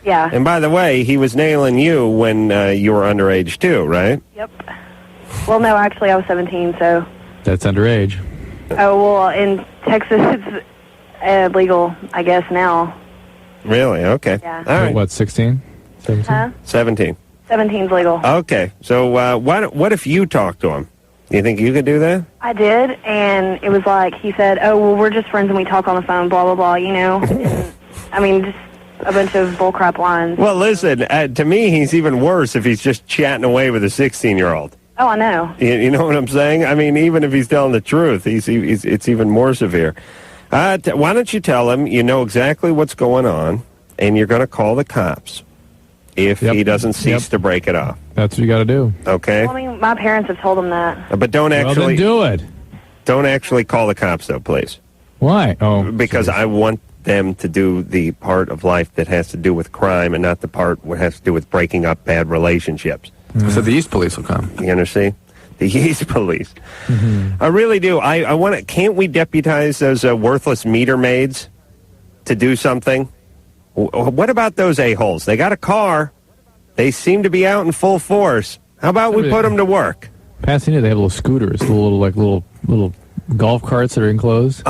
Yeah. And by the way, he was nailing you when you were underage, too, right? Yep. Well, no, actually, I was 17, so... That's underage. Oh, well, in Texas, it's legal, I guess, now. Really? Okay. Yeah. All right. What, 16? 17? Huh? 17. 17's legal. Okay. So what if you talk to him? You think you could do that? I did, and it was like, he said, oh, well, we're just friends and we talk on the phone, blah, blah, blah, you know? And, I mean, just a bunch of bullcrap lines. Well, listen, to me, he's even worse if he's just chatting away with a 16-year-old. Oh, I know. You know what I'm saying? I mean, even if he's telling the truth, it's even more severe. Why don't you tell him you know exactly what's going on, and you're going to call the cops if he doesn't cease to break it off. That's what you got to do. Okay? Well, I mean, my parents have told him that. But don't actually... Well, then do it. Don't actually call the cops, though, please. Why? Oh, because I want them to do the part of life that has to do with crime and not the part that has to do with breaking up bad relationships. So the East Police will come. You understand? The East Police. I really do. I want to... Can't we deputize those worthless meter maids to do something? What about those a-holes? They got a car. They seem to be out in full force. How about we put them to work? Pasadena, they have little scooters, little golf carts that are enclosed.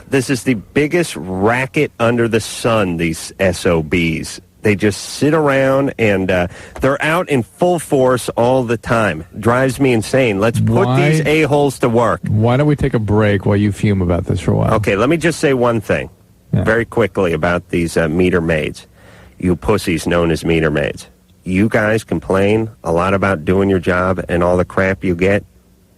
This is the biggest racket under the sun, these SOBs. They just sit around, and they're out in full force all the time. Drives me insane. Let's put these a-holes to work. Why don't we take a break while you fume about this for a while? Okay, let me just say one thing very quickly about these meter maids. You pussies known as meter maids. You guys complain a lot about doing your job and all the crap you get.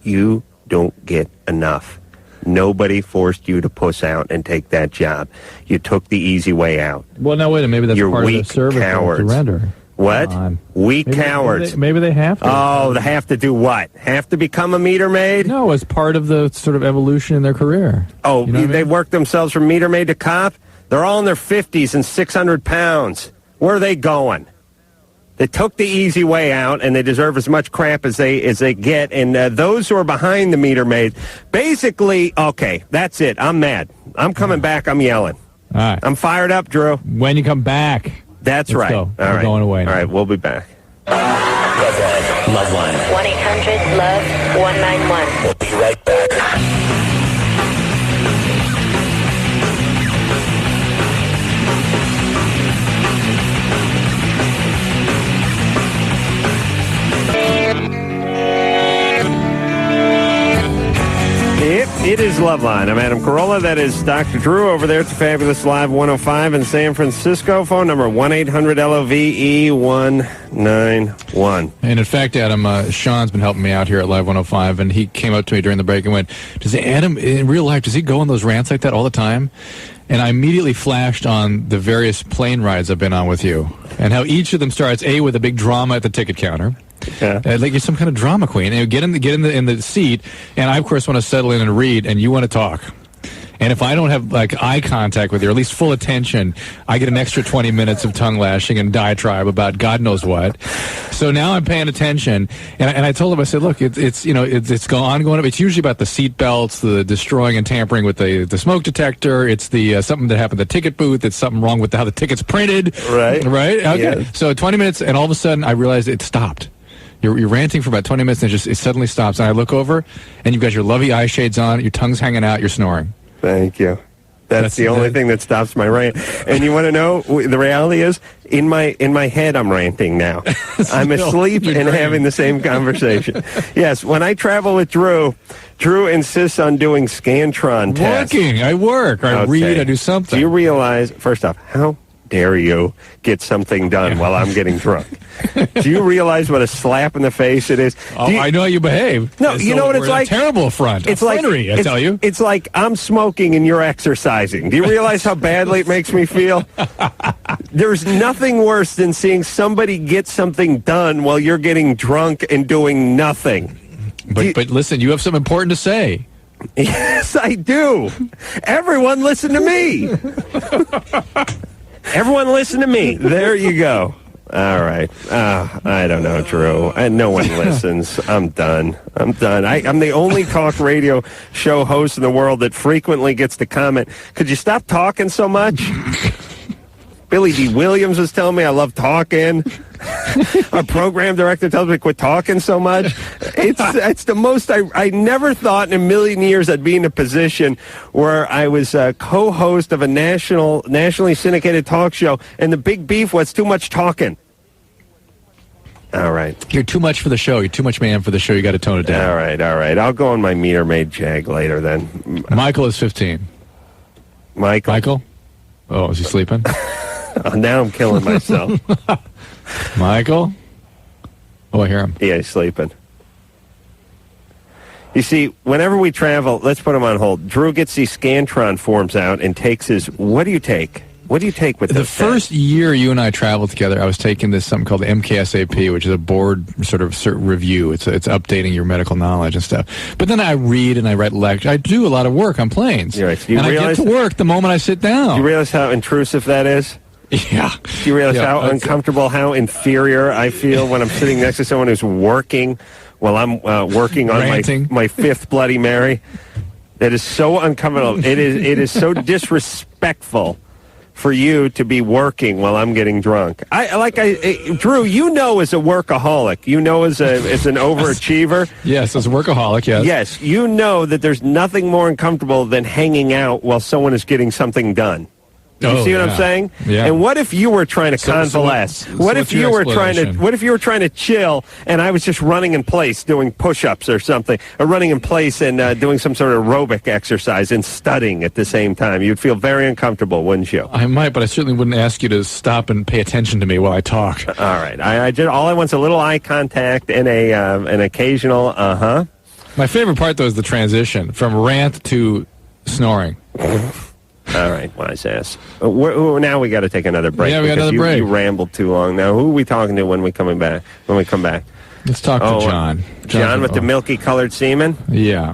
You don't get enough. Nobody forced you to puss out and take that job. You took the easy way out. Well, now, wait a minute. Maybe that's You're part weak of the service they have to cowards. render. What? Weak cowards. Maybe they have to. Oh, they have to do what? Have to become a meter maid? No, as part of the sort of evolution in their career. Oh, You know what I they mean? work themselves from meter maid to cop? They're all in their 50s and 600 pounds. Where are they going? They took the easy way out, and they deserve as much crap as they get. And those who are behind the meter maid, basically, okay, that's it. I'm mad. I'm coming back. I'm yelling. All right. I'm fired up, Drew. When you come back. That's Let's right. go. All We're right. going away now. All right, we'll be back. Loveline. 1-800-LOVE-191. We'll be right back. It is Loveline. I'm Adam Carolla. That is Dr. Drew over there at the Fabulous Live 105 in San Francisco. Phone number 1-800-LOVE-191. And in fact, Adam, Sean's been helping me out here at Live 105, and he came up to me during the break and went, Adam, in real life, does he go on those rants like that all the time? And I immediately flashed on the various plane rides I've been on with you, and how each of them starts, with a big drama at the ticket counter. Yeah. Like you're some kind of drama queen. And you get in the seat, and I of course want to settle in and read, and you want to talk. And if I don't have like eye contact with you, or at least full attention, I get an extra 20 minutes of tongue lashing and diatribe about God knows what. So now I'm paying attention, and I told him, I said, look, it's ongoing. It's usually about the seat belts, the destroying and tampering with the smoke detector. It's the something that happened at the ticket booth. It's something wrong with how the ticket's printed. Right. Okay. Yes. So 20 minutes, and all of a sudden I realized it stopped. You're ranting for about 20 minutes, and it suddenly stops. And I look over, and you've got your lovely eye shades on, your tongue's hanging out, you're snoring. Thank you. That's the only thing that stops my rant. And you want to know, the reality is, in my head, I'm ranting now. I'm asleep and having the same conversation. Yes, when I travel with Drew insists on doing Scantron tests. I work. I read. I do something. Do you realize, first off, how dare you get something done while I'm getting drunk? Do you realize what a slap in the face it is? I know how you behave. No, you know what it's like? A terrible affront. It's flattery, I tell you. It's like I'm smoking and you're exercising. Do you realize how badly it makes me feel? There's nothing worse than seeing somebody get something done while you're getting drunk and doing nothing. But listen, you have something important to say. Yes, I do. Everyone listen to me. Everyone listen to me. There you go. All right. I don't know, Drew. No one listens. I'm done. I'm the only talk radio show host in the world that frequently gets the comment, could you stop talking so much? Billy D. Williams was telling me I love talking. Our program director tells me quit talking so much. It's the most. I never thought in a million years I'd be in a position where I was a co-host of a nationally syndicated talk show, and the big beef was too much talking. All right. You're too much for the show. You're too much man for the show. You got to tone it down. All right. I'll go on my meter maid jag later then. Michael is 15. Michael? Oh, is he sleeping? Now I'm killing myself. Michael? Oh, I hear him. Yeah, he's sleeping. You see, whenever we travel, let's put him on hold. Drew gets these Scantron forms out and takes his... What do you take? What do you take with the first year you and I traveled together? I was taking this something called the MKSAP, which is a board sort of review. It's updating your medical knowledge and stuff. But then I read and I write lectures. I do a lot of work on planes, right. and I get to work the moment I sit down. Do you realize how intrusive that is? Yeah. Do you realize how uncomfortable, how inferior I feel when I'm sitting next to someone who's working while I'm working on my fifth Bloody Mary? That is so uncomfortable. It is so disrespectful for you to be working while I'm getting drunk. Drew, you know, as a workaholic, you know, as an overachiever. Yes, as a workaholic, yes. Yes, you know that there's nothing more uncomfortable than hanging out while someone is getting something done. You see what I'm saying? Yeah. And what if you were trying to convalesce? What if you were trying to chill and I was just running in place doing push-ups or something, or running in place and doing some sort of aerobic exercise and studying at the same time? You'd feel very uncomfortable, wouldn't you? I might, but I certainly wouldn't ask you to stop and pay attention to me while I talk. All right. All I want is a little eye contact and an occasional uh-huh. My favorite part, though, is the transition from rant to snoring. All right, wise ass. Now we got to take another break. Yeah, we got another break. You rambled too long. Now, who are we talking to when we come back? Let's talk to John. John with the milky-colored semen? Yeah.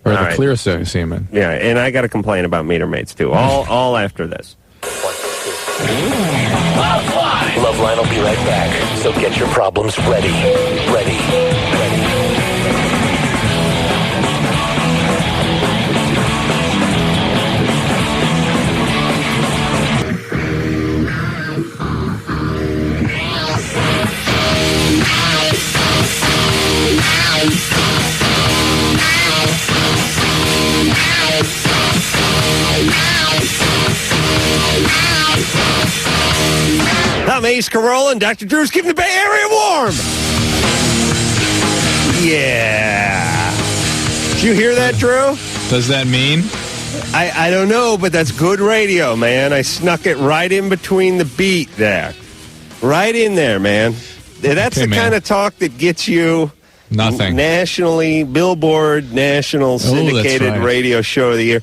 Or the clear semen. Yeah, and I got to complain about meter maids, too. All after this. LoveLine will be right back, so get your problems ready. I'm Ace Carolla, and Dr. Drew's keeping the Bay Area warm. Yeah. Did you hear that, Drew? Does that mean? I don't know, but that's good radio, man. I snuck it right in between the beat there. Right in there, man. That's the kind of talk that gets you nothing. Nationally, Billboard, national syndicated radio show of the year.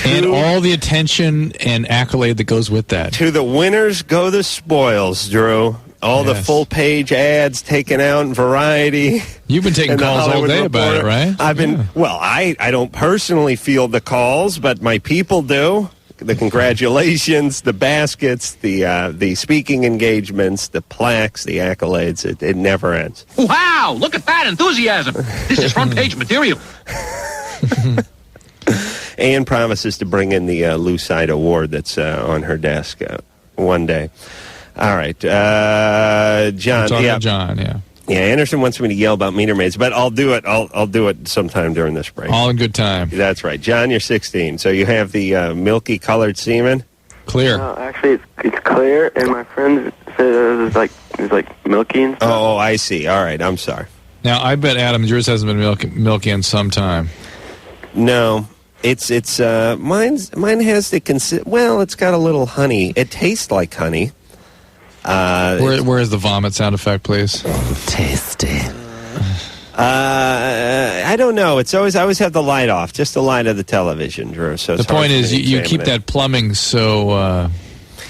And all the attention and accolade that goes with that. To the winners go the spoils, Drew. All the full-page ads taken out in Variety. You've been taking calls all day about it, right? I've been, I don't personally field the calls, but my people do. The congratulations, the baskets, the speaking engagements, the plaques, the accolades. It never ends. Wow, look at that enthusiasm. This is front-page material. Anne promises to bring in the Lucide Award that's on her desk one day. All right, John. John, yeah. Yeah, Anderson wants me to yell about meter maids, but I'll do it. I'll do it sometime during this break. All in good time. That's right, John. You're 16, so you have the milky-colored semen. Clear. No, actually, it's clear, and my friend said it was like milky and stuff. Oh, I see. All right, I'm sorry. Now, I bet Adam, yours hasn't been milky in some time. No. It's mine has the it's got a little honey. It tastes like honey. Where is the vomit sound effect, please? Tasty. I don't know. I always have the light off, just the light of the television, Drew. So the point is, you keep that plumbing so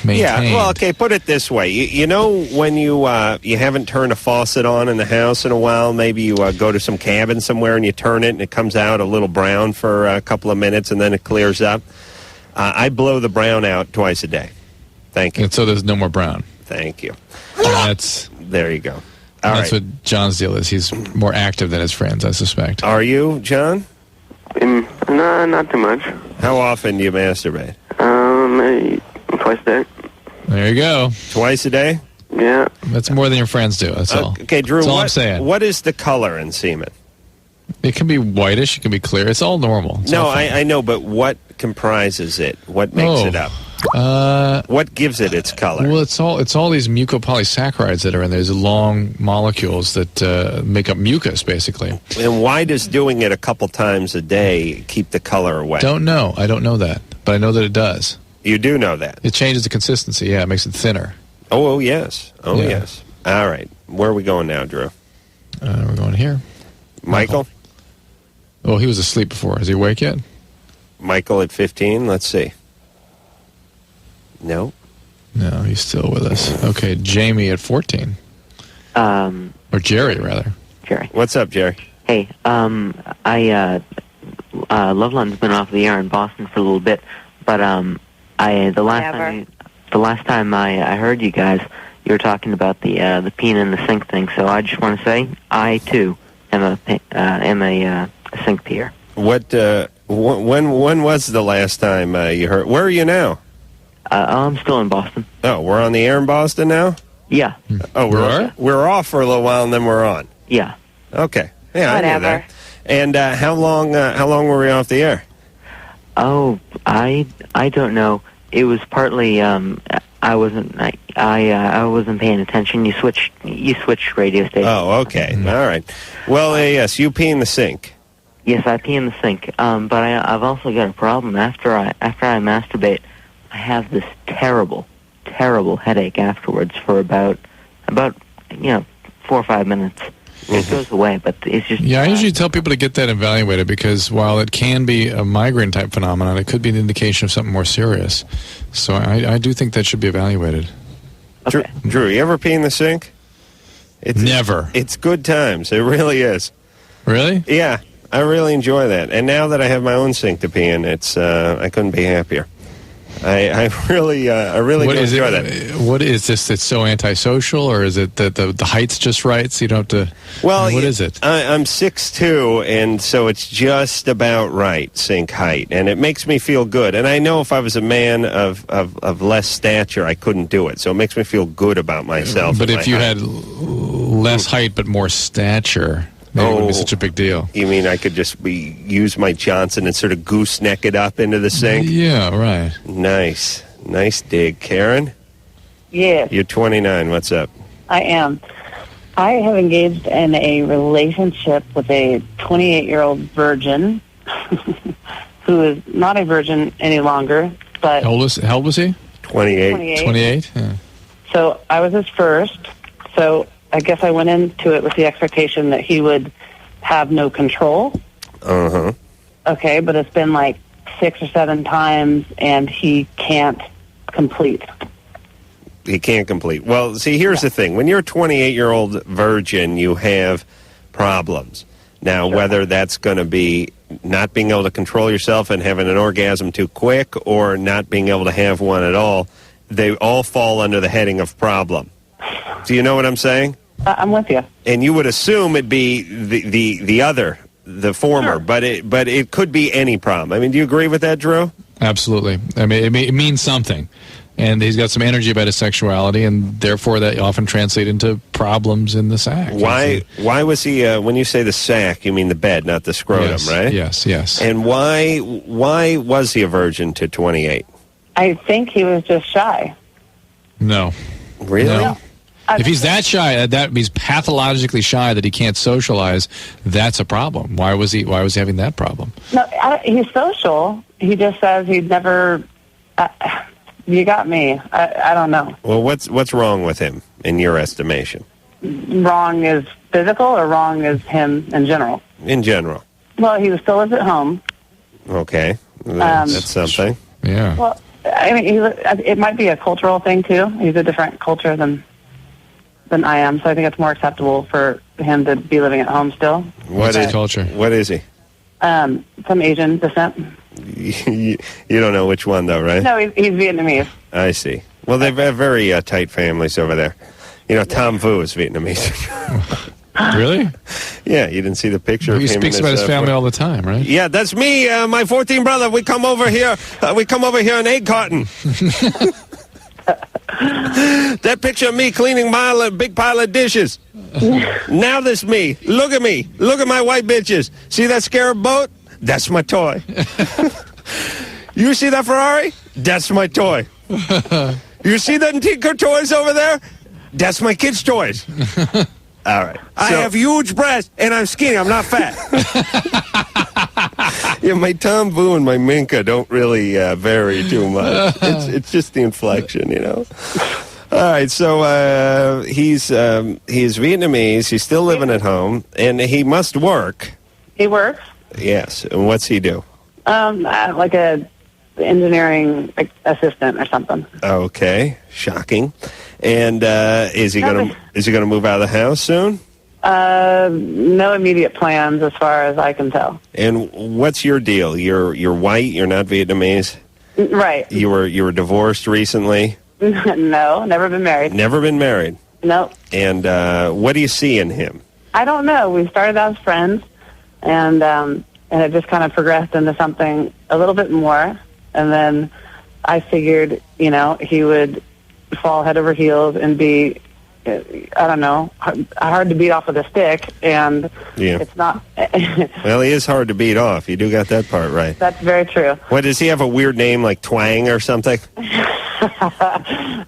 maintained. Yeah. Well, okay. Put it this way. You know when you haven't turned a faucet on in the house in a while. Maybe you go to some cabin somewhere and you turn it and it comes out a little brown for a couple of minutes and then it clears up. I blow the brown out twice a day. Thank you. And so there's no more brown. Thank you. There you go. That's what John's deal is. He's more active than his friends, I suspect. Are you, John? No, not too much. How often do you masturbate? Maybe twice a day. There you go. Twice a day? Yeah. That's more than your friends do. That's all. Okay, Drew, that's all I'm saying. What is the color in semen? It can be whitish. It can be clear. It's all normal. I know, but what comprises it? What makes it up? What gives it its color? Well, it's all these mucopolysaccharides that are in there. There's long molecules that make up mucus, basically. And why does doing it a couple times a day keep the color away? Don't know. I don't know that, but I know that it does. You do know that? It changes the consistency. Yeah, it makes it thinner. Oh yes. Yes. All right. Where are we going now, Drew? We're going here. Michael? Oh, he was asleep before. Is he awake yet? Michael at 15. Let's see. No, he's still with us. Okay, Jamie at 14. Or Jerry, rather. Jerry. What's up, Jerry? Hey, LoveLine's been off the air in Boston for a little bit, but the last time I heard you guys, you were talking about the peen in the sink thing. So I just want to say, I too am a sink peer. When was the last time you heard? Where are you now? I'm still in Boston. Oh, we're on the air in Boston now? Yeah. Oh, we're off for a little while, and then we're on. Yeah. Okay. Yeah, I knew Whatever. that. And how long were we off the air? Oh, I don't know. It was partly I wasn't paying attention. You switched radio stations. Oh, okay. All right. Well, yes, you pee in the sink. Yes, I pee in the sink. But I've also got a problem. After I masturbate, I have this terrible headache afterwards for about 4 or 5 minutes. It goes away, but it's just... Yeah, I usually tell people to get that evaluated because while it can be a migraine-type phenomenon, it could be an indication of something more serious. So I do think that should be evaluated. Okay. Drew, you ever pee in the sink? Never. It's good times. It really is. Really? Yeah, I really enjoy that. And now that I have my own sink to pee in, it's I couldn't be happier. I really do enjoy that. What is this? It's so antisocial, or is it that the height's just right, so you don't have to... Well, what is it? I'm 6'2", and so it's just about right, sink height, and it makes me feel good. And I know if I was a man of less stature, I couldn't do it. So it makes me feel good about myself. But if you had less height but more stature... Maybe it wouldn't be such a big deal. You mean I could just use my Johnson and sort of gooseneck it up into the sink? Yeah, right. Nice dig. Karen? Yes. You're 29. What's up? I am. I have engaged in a relationship with a 28-year-old virgin who is not a virgin any longer. But How old was he? 28. 28? Yeah. So I was his first. So I guess I went into it with the expectation that he would have no control. Uh-huh. Okay, but it's been like 6 or 7 times, and he can't complete. He can't complete. Well, see, here's the thing. When you're a 28-year-old virgin, you have problems. Now, whether that's going to be not being able to control yourself and having an orgasm too quick or not being able to have one at all, they all fall under the heading of problem. Do you know what I'm saying? I'm with you. And you would assume it'd be the other, the former, Sure. but it could be any problem. I mean, do you agree with that, Drew? Absolutely. I mean, it means something. And he's got some energy about his sexuality, and therefore that often translates into problems in the sack. Why was he, when you say the sack, you mean the bed, not the scrotum, Yes, right? Yes. And why was he a virgin to 28? I think he was just shy. No. Really? No. If he's that shy, that he's pathologically shy that he can't socialize, that's a problem. Why was he having that problem? No, he's social. He just says he'd never... you got me. I don't know. Well, what's wrong with him, in your estimation? Wrong is physical, or wrong is him in general? In general. Well, he still lives at home. Okay. That's something. Yeah. Well, I mean, it might be a cultural thing, too. He's a different culture than I am, so I think it's more acceptable for him to be living at home still. What's his culture? What is he? Some Asian descent. You don't know which one, though, right? No, he's Vietnamese. I see. Well, they have very tight families over there. You know, Tom Vu is Vietnamese. Really? Yeah, you didn't see the picture of He him. speaks about his family all the time, right? Yeah, that's me, my 14th brother. We come over here. In egg carton. That picture of me cleaning my big pile of dishes. Now this me. Look at me. Look at my white bitches. See that scarab boat? That's my toy. You see that Ferrari? That's my toy. You see the Tinker toys over there? That's my kids' toys. All right. I have huge breasts, and I'm skinny. I'm not fat. Yeah, my Tom Vu and my Minka don't really vary too much. It's just the inflection, you know. All right, so he's Vietnamese. He's still living at home, and he must work. He works. Yes, and what's he do? Like a engineering assistant or something. Okay, shocking. And is he gonna move out of the house soon? No immediate plans, as far as I can tell. And what's your deal? You're white. You're not Vietnamese. Right. You were divorced recently. No, never been married. Never been married. Nope. And what do you see in him? I don't know. We started out as friends, and it just kind of progressed into something a little bit more. And then I figured, he would fall head over heels and be, I don't know, hard to beat off with a stick, and it's not. Well, he is hard to beat off. You do got that part right. That's very true. What, does he have a weird name like Twang or something?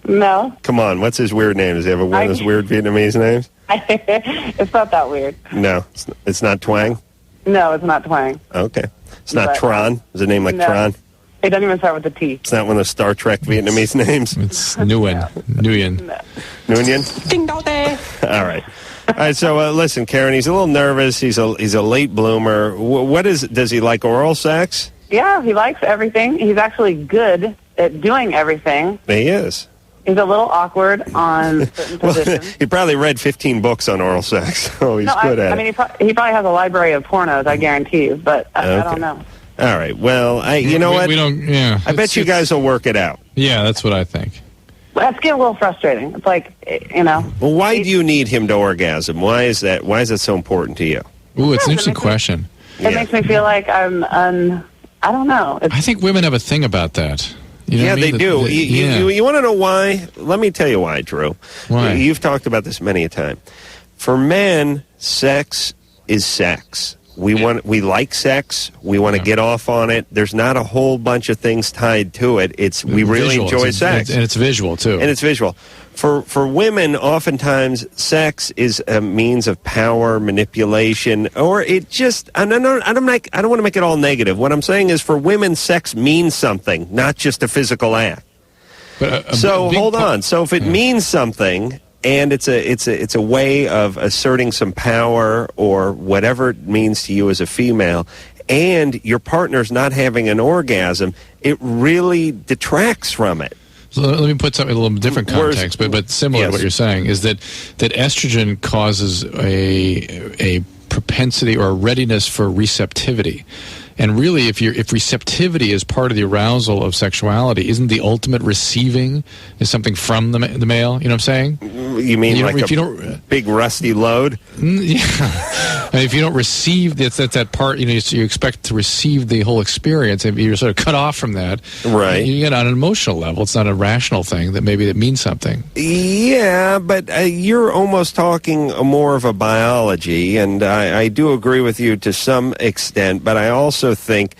No. Come on, what's his weird name? Does he have one of those weird Vietnamese names? It's not that weird. No, it's not Twang? No, it's not Twang. Okay. It's not Tron? Is a name like no. Tron? It doesn't even start with a T. It's not one of the Star Trek Vietnamese names? It's Nguyen. Nguyen? Ding dong day. All right. All right, so listen, Karen, he's a little nervous. He's a late bloomer. Does he like oral sex? Yeah, he likes everything. He's actually good at doing everything. He is. He's a little awkward on certain positions. He probably read 15 books on oral sex, so he's good at it. I mean, he probably has a library of pornos, I guarantee you, but I don't know. All right. Well, you know what? We don't. Yeah. I bet you guys will work it out. Yeah, that's what I think. That's getting a little frustrating. It's like, Well, why do you need him to orgasm? Why is that? Why is that so important to you? Ooh, it's an interesting question. It makes me feel like I'm I don't know. I think women have a thing about that. You know yeah, what I mean? they do. You want to know why? Let me tell you why, Drew. Why? You've talked about this many a time. For men, sex is sex. We like sex. We want to get off on it. There's not a whole bunch of things tied to it. We really enjoy sex, and it's visual too. And it's visual. For women, oftentimes sex is a means of power, manipulation, or it just. I don't want to make it all negative. What I'm saying is, for women, sex means something, not just a physical act. But hold on. So if it means something, and it's a way of asserting some power or whatever it means to you as a female, and your partner's not having an orgasm, it really detracts from it. So let me put something in a little different context, but similar to what you're saying, is that estrogen causes a propensity or a readiness for receptivity. And really, if receptivity is part of the arousal of sexuality, isn't the ultimate receiving is something from the male? You know what I'm saying? You mean like a big rusty load? Yeah. And if you don't receive, that's that part, you expect to receive the whole experience. If you're sort of cut off from that, right? You get on an emotional level. It's not a rational thing that means something. Yeah, but you're almost talking more of a biology, and I do agree with you to some extent, but I also think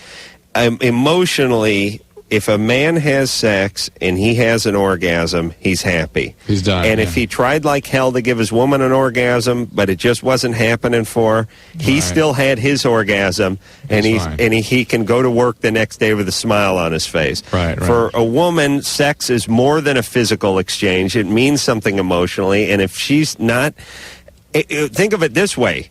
emotionally, if a man has sex and he has an orgasm, he's happy. He's done. And if he tried like hell to give his woman an orgasm, but it just wasn't happening for her, he still had his orgasm, and he can go to work the next day with a smile on his face. Right. For a woman, sex is more than a physical exchange. It means something emotionally, and if she's not... Think of it this way.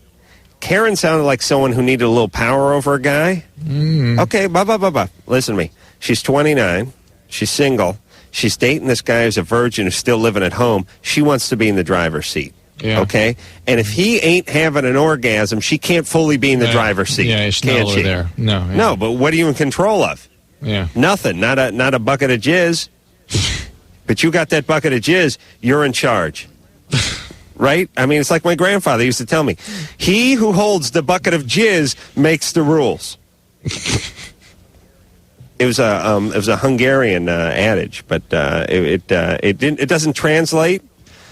Karen sounded like someone who needed a little power over a guy. Okay, listen to me. She's 29. She's single. She's dating this guy who's a virgin who's still living at home. She wants to be in the driver's seat. Yeah. Okay? And if he ain't having an orgasm, she can't fully be in the driver's seat. Yeah, she's not over there. No. Yeah. No, but what are you in control of? Yeah. Nothing. Not a bucket of jizz. But you got that bucket of jizz, you're in charge. Right? I mean, it's like my grandfather used to tell me. He who holds the bucket of jizz makes the rules. It was a Hungarian adage, but it doesn't translate.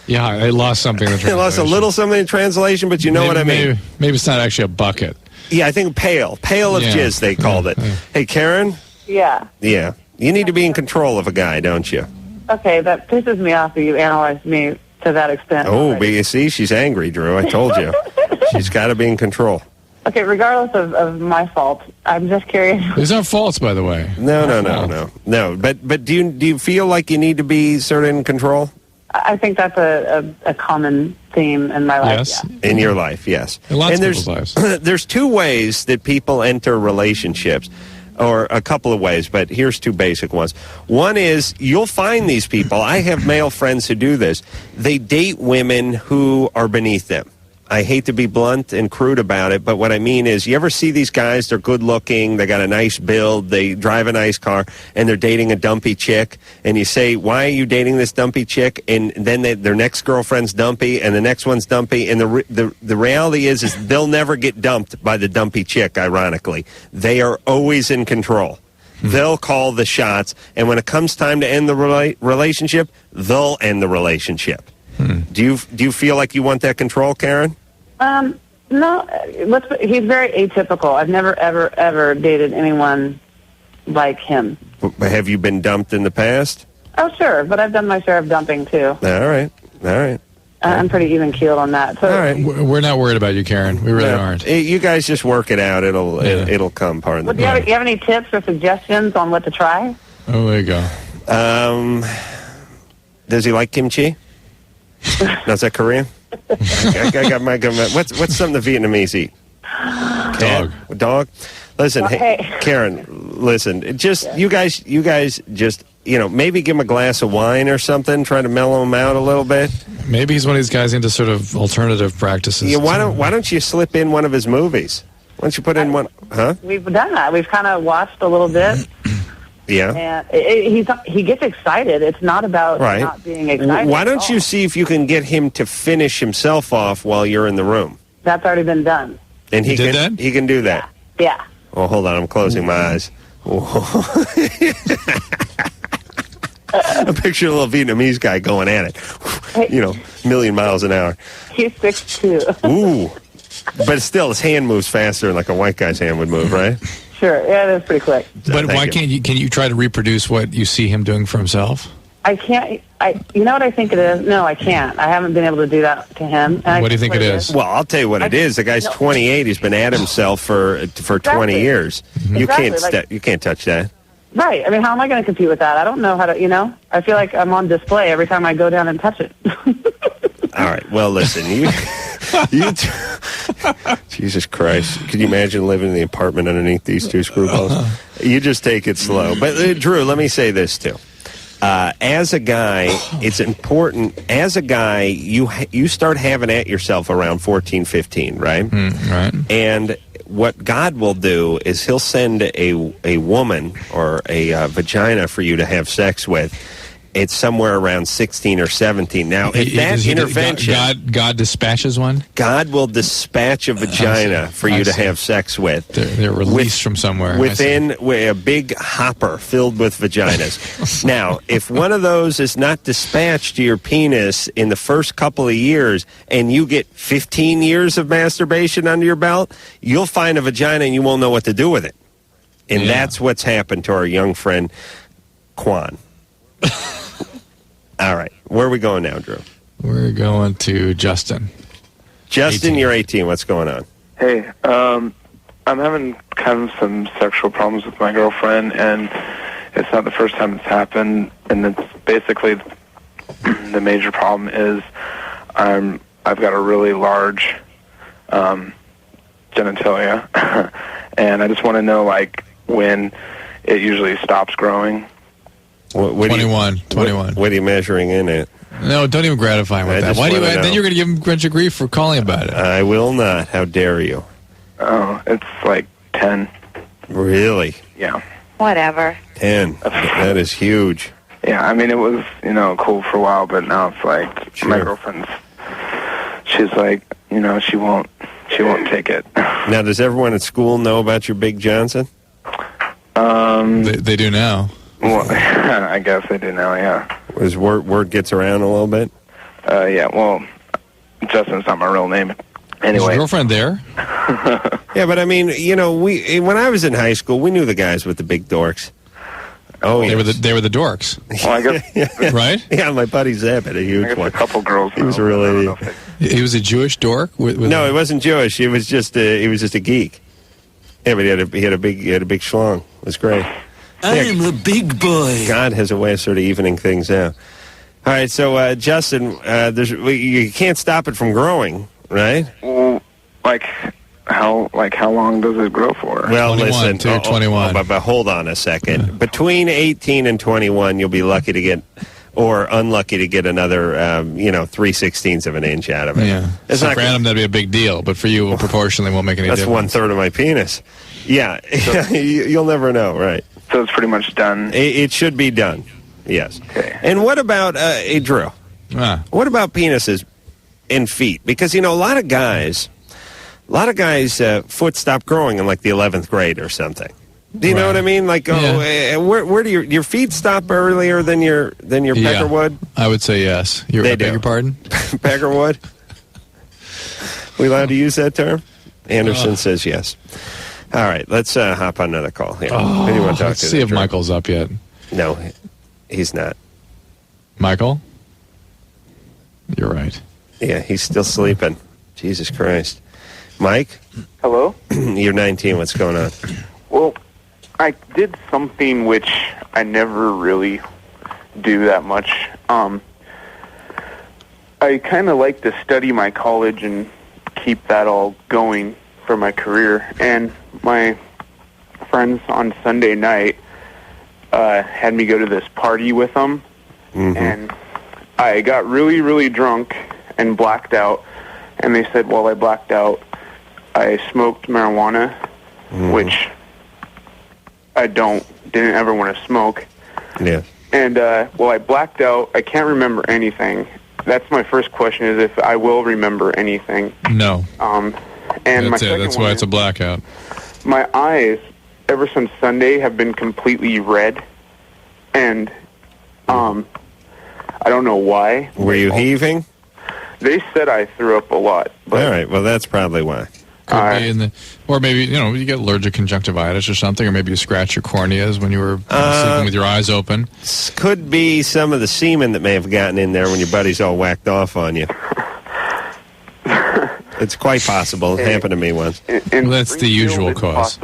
Yeah, I lost something in the translation. I lost a little something in translation, but you know what I mean. Maybe it's not actually a bucket. Yeah, I think pail of jizz they called it. Hey, Karen. Yeah. Yeah, you need to be in control of a guy, don't you? Okay, that pisses me off that you analyzed me to that extent. Oh, but you see, she's angry, Drew. I told you. She's got to be in control. Okay, regardless of my fault, I'm just curious. There's no faults, by the way. No. But do you feel like you need to be sort of in control? I think that's a common theme in my life. Yes. Yeah. In your life, yes. In lots of people's lives. There's two ways that people enter relationships, or a couple of ways, but here's two basic ones. One is you'll find these people. I have male friends who do this. They date women who are beneath them. I hate to be blunt and crude about it, but what I mean is, you ever see these guys, they're good looking, they got a nice build, they drive a nice car, and they're dating a dumpy chick, and you say, why are you dating this dumpy chick? And then their next girlfriend's dumpy, and the next one's dumpy, and the reality is they'll never get dumped by the dumpy chick, ironically. They are always in control. They'll call the shots, and when it comes time to end the relationship, they'll end the relationship. Do you feel like you want that control, Karen? No. He's very atypical. I've never, ever dated anyone like him. Have you been dumped in the past? Oh, sure, but I've done my share of dumping, too. All right. I'm pretty even-keeled on that. So, all right. We're not worried about you, Karen. We really aren't. You guys just work it out. It'll come, pardon the do you have any tips or suggestions on what to try? Oh, there you go. Does he like kimchi? No, is that Korean? I got my what's something the Vietnamese eat? Dog. Listen, hey, Karen. Listen, just you guys just maybe give him a glass of wine or something. Try to mellow him out a little bit. Maybe he's one of these guys into sort of alternative practices. Yeah, why don't you slip in one of his movies? Why don't you put in one? Huh? We've done that. We've kind of watched a little bit. Yeah. And he gets excited. It's not about not being excited. Why don't you see if you can get him to finish himself off while you're in the room? That's already been done. And he can do that? Yeah. Oh, hold on. I'm closing my eyes. I picture a little Vietnamese guy going at it. Million miles an hour. He's 6'2". Ooh. But still, his hand moves faster than like a white guy's hand would move, right? Sure. Yeah, that's pretty quick. But why can't you? Can you try to reproduce what you see him doing for himself? I can't. You know what I think it is? No, I can't. I haven't been able to do that to him. What do you think it is? Well, I'll tell you what it is. The guy's 28. He's been at himself for 20 years. You can't touch that. Right. I mean, how am I going to compete with that? I don't know how to. I feel like I'm on display every time I go down and touch it. All right. Well, listen, Jesus Christ. Could you imagine living in the apartment underneath these two screwballs? You just take it slow. But, Drew, let me say this, too. As a guy, it's important. As a guy, you start having at yourself around 14, 15, right? Right. And what God will do is he'll send a woman or a vagina for you to have sex with. It's somewhere around 16 or 17. Now, if that intervention... God dispatches one? God will dispatch a vagina for you to have sex with. They're released from somewhere. Within a big hopper filled with vaginas. Now, if one of those is not dispatched to your penis in the first couple of years and you get 15 years of masturbation under your belt, you'll find a vagina and you won't know what to do with it. And that's what's happened to our young friend, Quan. All right. Where are we going now, Drew? We're going to Justin. Justin, 18. You're 18. What's going on? Hey, I'm having kind of some sexual problems with my girlfriend, and it's not the first time it's happened. And it's basically the major problem is I've got a really large genitalia, and I just want to know when it usually stops growing. 21. What are you measuring in it? No, don't even gratify him with that. Why do you? Then you're going to give him a bunch of grief for calling about it. I will not. How dare you? Oh, it's like 10. Really? Yeah. Whatever. 10. That is huge. Yeah, I mean, it was, cool for a while, but now it's like my girlfriend's, she's like, she won't take it. Now, does everyone at school know about your Big Johnson? They do now. Well, I guess they do now, yeah. As word gets around a little bit? Yeah, well, Justin's not my real name. Anyway. Is your girlfriend there? Yeah, but I mean, when I was in high school, we knew the guys with the big dorks. Oh, they were the dorks. Well, I guess, right? Yeah, my buddy Zeb had a huge one. A couple girls. He was a real idiot. He was a Jewish dork. No, he wasn't Jewish. He was just a geek. Yeah, but he had a big schlong. It was great. I am the big boy. God has a way of sort of evening things out. All right, so Justin, you can't stop it from growing, right? Well, how long does it grow for? Well, 21, listen, 21. But hold on a second. Between 18 and 21, you'll be lucky to get, or unlucky to get another, 3/16 of an inch out of it. Yeah. It's So not for Adam, that'd be a big deal, but for you, proportionally, won't make any difference. That's 1/3 of my penis. Yeah, you'll never know, right? So it's pretty much done. It should be done. Yes. Okay. And what about Drew? What about penises and feet? Because a lot of guys' foot stop growing in like the 11th grade or something. Do you know what I mean? Like, where do your feet stop earlier than your peckerwood? I would say yes. I beg your pardon? Peckerwood? We allowed to use that term? Anderson says yes. All right, let's hop on another call here. Who do you want to talk let's to? See if Michael's up yet. No, he's not. Michael? You're right. Yeah, he's still sleeping. Jesus Christ. Mike? Hello? You're 19. What's going on? Well, I did something which I never really do that much. I kind of like to study my college and keep that all going for my career. And my friends on Sunday night had me go to this party with them. And I got really, really drunk and blacked out. And they said while I blacked out, I smoked marijuana, which I didn't ever want to smoke. Yeah. And while I blacked out, I can't remember anything. That's my first question: is if I will remember anything. No. And that's it. That's why it's a blackout. My eyes, ever since Sunday, have been completely red, and I don't know why. Were you heaving? They said I threw up a lot. But all right. Well, that's probably why. Could be or maybe, you get allergic conjunctivitis or something, or maybe you scratch your corneas when you were sleeping with your eyes open. Could be some of the semen that may have gotten in there when your buddy's all whacked off on you. It's quite possible. It happened to me once. Well, that's the usual cause.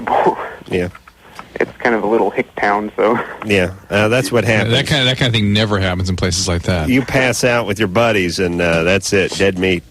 Yeah. It's kind of a little hick town, so. Yeah, that's what happens. That kind of thing never happens in places like that. You pass out with your buddies, and that's it, dead meat.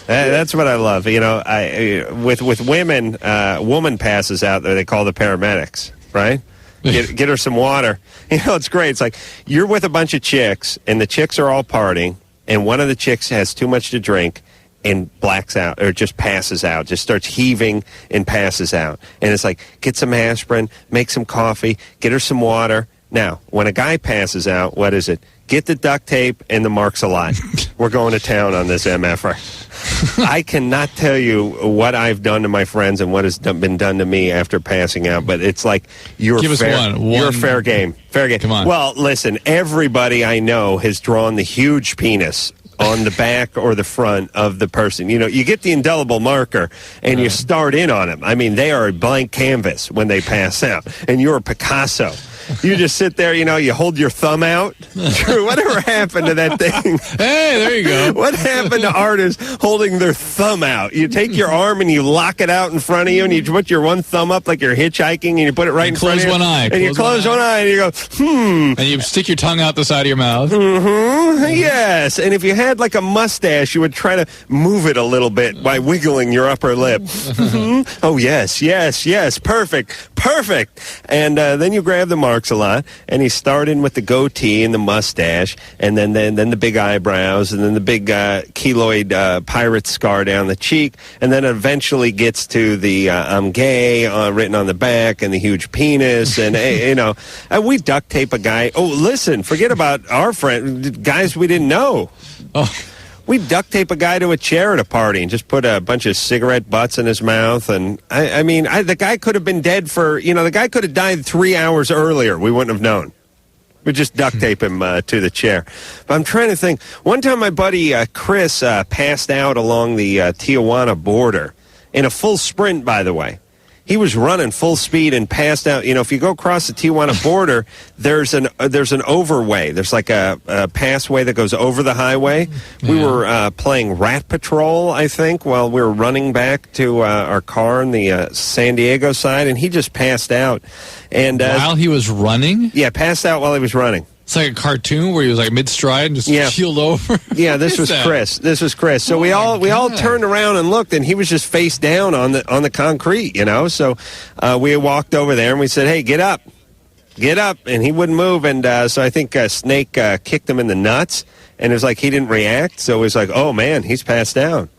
That's what I love. With women, woman passes out there, they call the paramedics, right? Get her some water. It's great. It's like you're with a bunch of chicks, and the chicks are all partying, and one of the chicks has too much to drink and blacks out, or just passes out, just starts heaving and passes out. And it's like, get some aspirin, make some coffee, get her some water. Now, when a guy passes out, what is it? Get the duct tape and the Marks a Lot. We're going to town on this MFR. I cannot tell you what I've done to my friends and what has been done to me after passing out, but it's like you're fair game. Fair game. Come on. Well, listen, everybody I know has drawn the huge penis on the back or the front of the person. You get the indelible marker and you start in on them. I mean, they are a blank canvas when they pass out, and you're a Picasso. You just sit there, you hold your thumb out. Drew, whatever happened to that thing? Hey, there you go. What happened to artists holding their thumb out? You take your arm and you lock it out in front of you, and you put your one thumb up like you're hitchhiking, and you put it right in front of you. Close one eye. And you close one eye, and you go, And you stick your tongue out the side of your mouth. Yes. And if you had like a mustache, you would try to move it a little bit by wiggling your upper lip. Oh, yes. Perfect. And then you grab the Marks a Lot, and he's starting with the goatee and the mustache, and then the big eyebrows, and then the big keloid pirate scar down the cheek, and then eventually gets to the I'm gay written on the back, and the huge penis, and we duct tape a guy. Oh, listen, forget about our friend, guys we didn't know. We duct tape a guy to a chair at a party and just put a bunch of cigarette butts in his mouth. And the guy could have been dead the guy could have died 3 hours earlier. We wouldn't have known. We just duct tape him to the chair. But I'm trying to think. One time my buddy Chris passed out along the Tijuana border in a full sprint, by the way. He was running full speed and passed out. If you go across the Tijuana border, there's an overway. There's like a passway that goes over the highway. Yeah. We were playing Rat Patrol, I think, while we were running back to our car on the San Diego side, and he just passed out. And while he was running? Yeah, passed out while he was running. It's like a cartoon where he was like mid-stride and just keeled over. Yeah, this was Chris. So we all turned around and looked, and he was just face down on the concrete, So we walked over there and we said, "Hey, get up," and he wouldn't move. And so I think Snake kicked him in the nuts, and it was like he didn't react. So it was like, "Oh man, he's passed down."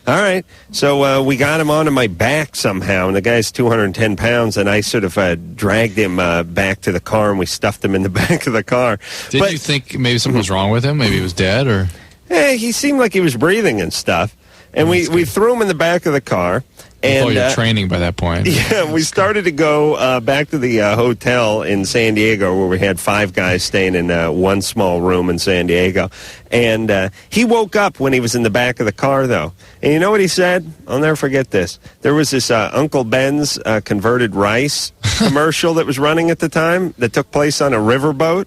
All right. So we got him onto my back somehow, and the guy's 210 pounds, and I sort of dragged him back to the car, and we stuffed him in the back of the car. Did you think maybe something was wrong with him? Maybe he was dead, or? He seemed like he was breathing and stuff. And we threw him in the back of the car, And you're training by that point. Yeah, we started to go back to the hotel in San Diego where we had 5 guys staying in one small room in San Diego. And he woke up when he was in the back of the car, though. And you know what he said? I'll never forget this. There was this Uncle Ben's converted rice commercial that was running at the time that took place on a riverboat.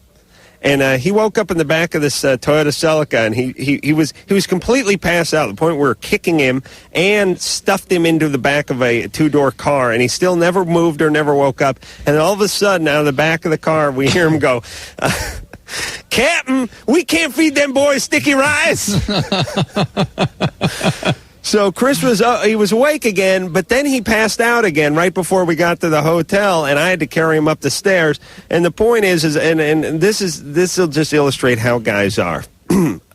And he woke up in the back of this Toyota Celica, and he was completely passed out, to the point where we were kicking him and stuffed him into the back of a 2-door car, and he still never moved or never woke up. And all of a sudden, out of the back of the car, we hear him go, Captain, we can't feed them boys sticky rice. So Chris he was awake again, but then he passed out again right before we got to the hotel, and I had to carry him up the stairs. And the point is this will just illustrate how guys are.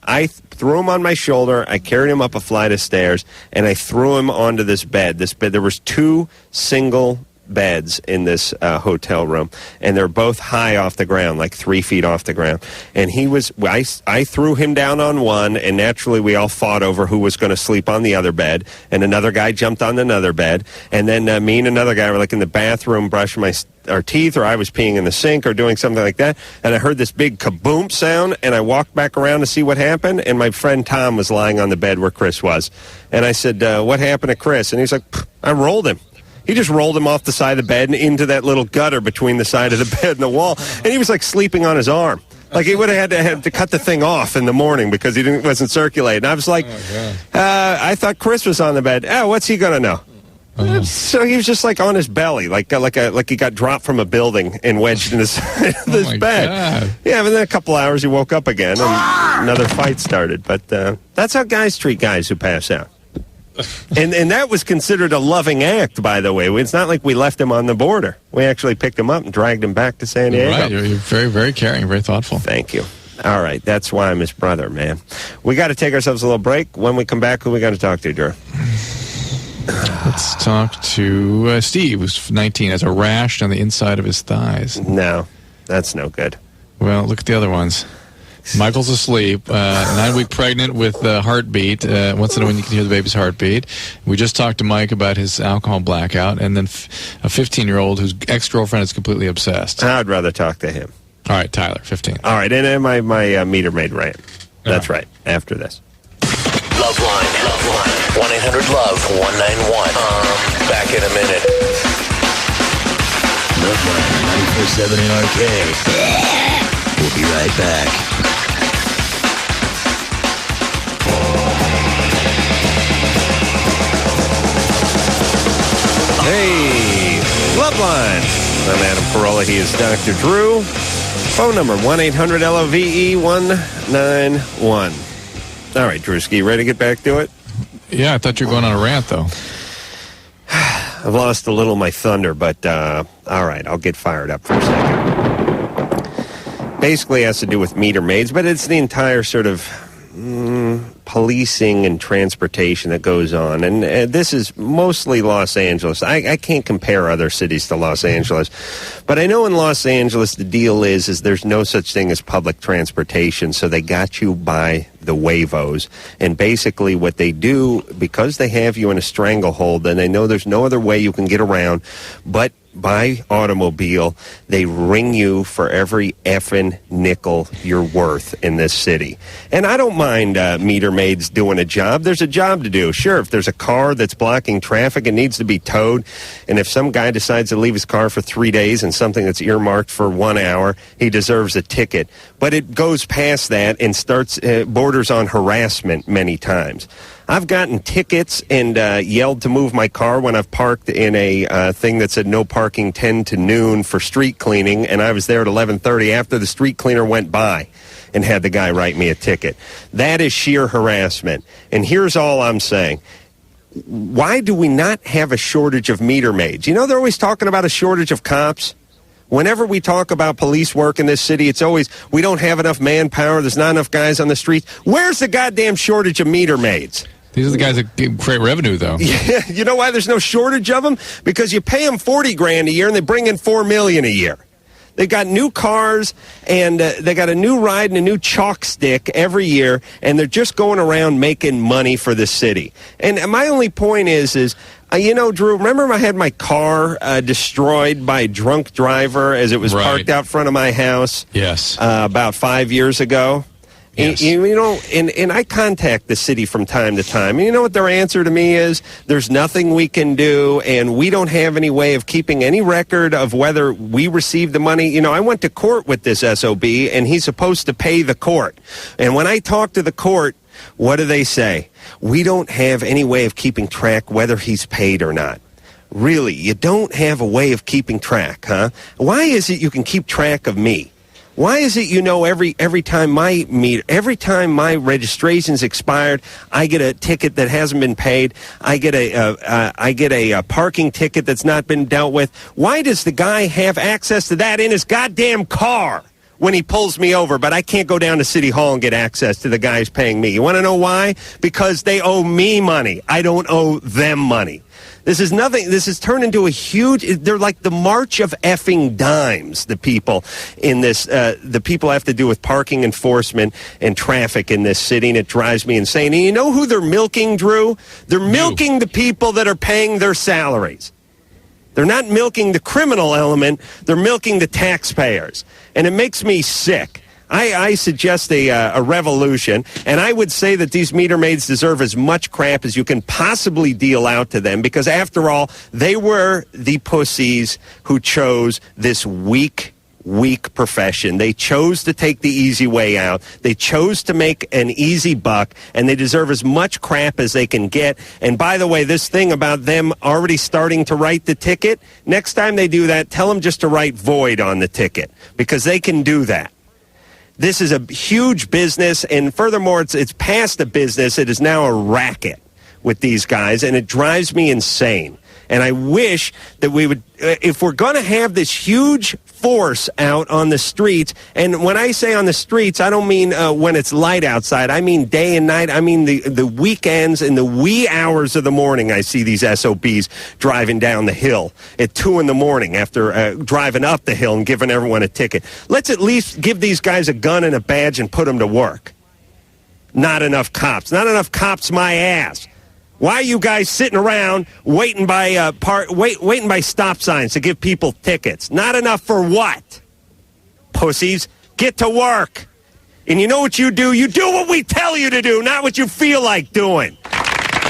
I threw him on my shoulder, I carried him up a flight of stairs, and I threw him onto this bed. There was 2 single beds in this hotel room, and they're both high off the ground, like 3 feet off the ground. And I threw him down on one, and naturally we all fought over who was going to sleep on the other bed, and another guy jumped on another bed, and then me and another guy were like in the bathroom brushing our teeth, or I was peeing in the sink or doing something like that, and I heard this big kaboom sound, and I walked back around to see what happened, and my friend Tom was lying on the bed where Chris was. And I said, what happened to Chris? And he's like, I rolled him. He just rolled him off the side of the bed and into that little gutter between the side of the bed and the wall. And he was like sleeping on his arm. Like he would have had to cut the thing off in the morning because he wasn't circulating. I was like, I thought Chris was on the bed. Oh, what's he going to know? So he was just like on his belly, like he got dropped from a building and wedged in the side of this bed. God. Yeah, and then a couple hours he woke up again and another fight started. But that's how guys treat guys who pass out. And that was considered a loving act, by the way. It's not like we left him on the border. We actually picked him up and dragged him back to San Diego. Right, you're very, very caring, very thoughtful. Thank you. All right, that's why I'm his brother, man. We got to take ourselves a little break. When we come back, who we got to talk to, Drew? Let's talk to Steve, who's 19, has a rash on the inside of his thighs. No, that's no good. Well, look at the other ones. Michael's asleep, 9-week pregnant with heartbeat. Once in a while you can hear the baby's heartbeat. We just talked to Mike about his alcohol blackout, and then a 15-year-old whose ex-girlfriend is completely obsessed. I'd rather talk to him. All right, Tyler, 15. All right, and then my meter maid rant. That's right, after this. LoveLine. 1-800-LOVE-191. Back in a minute. LoveLine 94.7 NRK. We'll be right back. Hey, LoveLine. I'm Adam Carolla. He is Dr. Drew. Phone number 1-800-LOVE-191. All right, Drewski, ready to get back to it? Yeah, I thought you were going on a rant, though. I've lost a little of my thunder, but all right, I'll get fired up for a second. Basically, it has to do with meter maids, but it's the entire sort of policing and transportation that goes on. And this is mostly Los Angeles. I can't compare other cities to Los Angeles. But I know in Los Angeles the deal is there's no such thing as public transportation, so they got you by the Wavos. And basically what they do, because they have you in a stranglehold, and they know there's no other way you can get around but by automobile, they ring you for every effing nickel you're worth in this city. And I don't mind meter maids doing a job. There's a job to do. Sure, if there's a car that's blocking traffic, it needs to be towed. And if some guy decides to leave his car for 3 days and something that's earmarked for 1 hour, he deserves a ticket. But it goes past that and starts borders on harassment many times. I've gotten tickets and yelled to move my car when I've parked in a thing that said no parking 10 to noon for street cleaning, and I was there at 11:30 after the street cleaner went by and had the guy write me a ticket. That is sheer harassment. And here's all I'm saying. Why do we not have a shortage of meter maids? You know, they're always talking about a shortage of cops. Whenever we talk about police work in this city, it's always, we don't have enough manpower, there's not enough guys on the streets. Where's the goddamn shortage of meter maids? These are the guys that create revenue, though. Yeah, you know why there's no shortage of them? Because you pay them $40,000 a year and they bring in $4 million a year. They've got new cars, and they got a new ride and a new chalk stick every year, and they're just going around making money for the city. And my only point is Drew, remember I had my car destroyed by a drunk driver as it was parked out front of my house? Yes. About 5 years ago? Yes. And I contact the city from time to time. And you know what their answer to me is? There's nothing we can do, and we don't have any way of keeping any record of whether we received the money. I went to court with this SOB, and he's supposed to pay the court. And when I talk to the court, what do they say? We don't have any way of keeping track whether he's paid or not. Really, you don't have a way of keeping track, huh? Why is it you can keep track of me? Why is it every time my registration's expired, I get a ticket that hasn't been paid? I get a parking ticket that's not been dealt with. Why does the guy have access to that in his goddamn car when he pulls me over, but I can't go down to City Hall and get access to the guys paying me? You want to know why? Because they owe me money. I don't owe them money. This is nothing. This has turned into a huge. They're like the march of effing dimes. The people in this, the people have to do with parking enforcement and traffic in this city, and it drives me insane. And you know who they're milking, Drew? They're milking the people that are paying their salaries. They're not milking the criminal element. They're milking the taxpayers, and it makes me sick. I suggest a revolution, and I would say that these meter maids deserve as much crap as you can possibly deal out to them, because after all, they were the pussies who chose this weak profession. They chose to take the easy way out. They chose to make an easy buck, and they deserve as much crap as they can get. And by the way, this thing about them already starting to write the ticket, next time they do that, tell them just to write void on the ticket, because they can do that. This is a huge business, and furthermore, it's past a business. It is now a racket with these guys, and it drives me insane. And I wish that we would, if we're going to have this huge force out on the streets, and when I say on the streets, I don't mean when it's light outside. I mean day and night. I mean the weekends and the wee hours of the morning. I see these SOBs driving down the hill at 2 in the morning after driving up the hill and giving everyone a ticket. Let's at least give these guys a gun and a badge and put them to work. Not enough cops. Not enough cops, my ass. Why are you guys sitting around waiting by stop signs to give people tickets? Not enough for what? Pussies, get to work. And you know what you do? You do what we tell you to do, not what you feel like doing.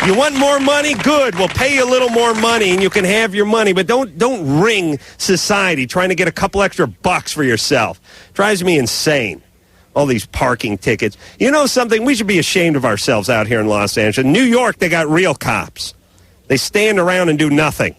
You want more money? Good. We'll pay you a little more money and you can have your money, but don't ring society trying to get a couple extra bucks for yourself. Drives me insane. All these parking tickets. You know something? We should be ashamed of ourselves out here in Los Angeles. In New York, they got real cops. They stand around and do nothing.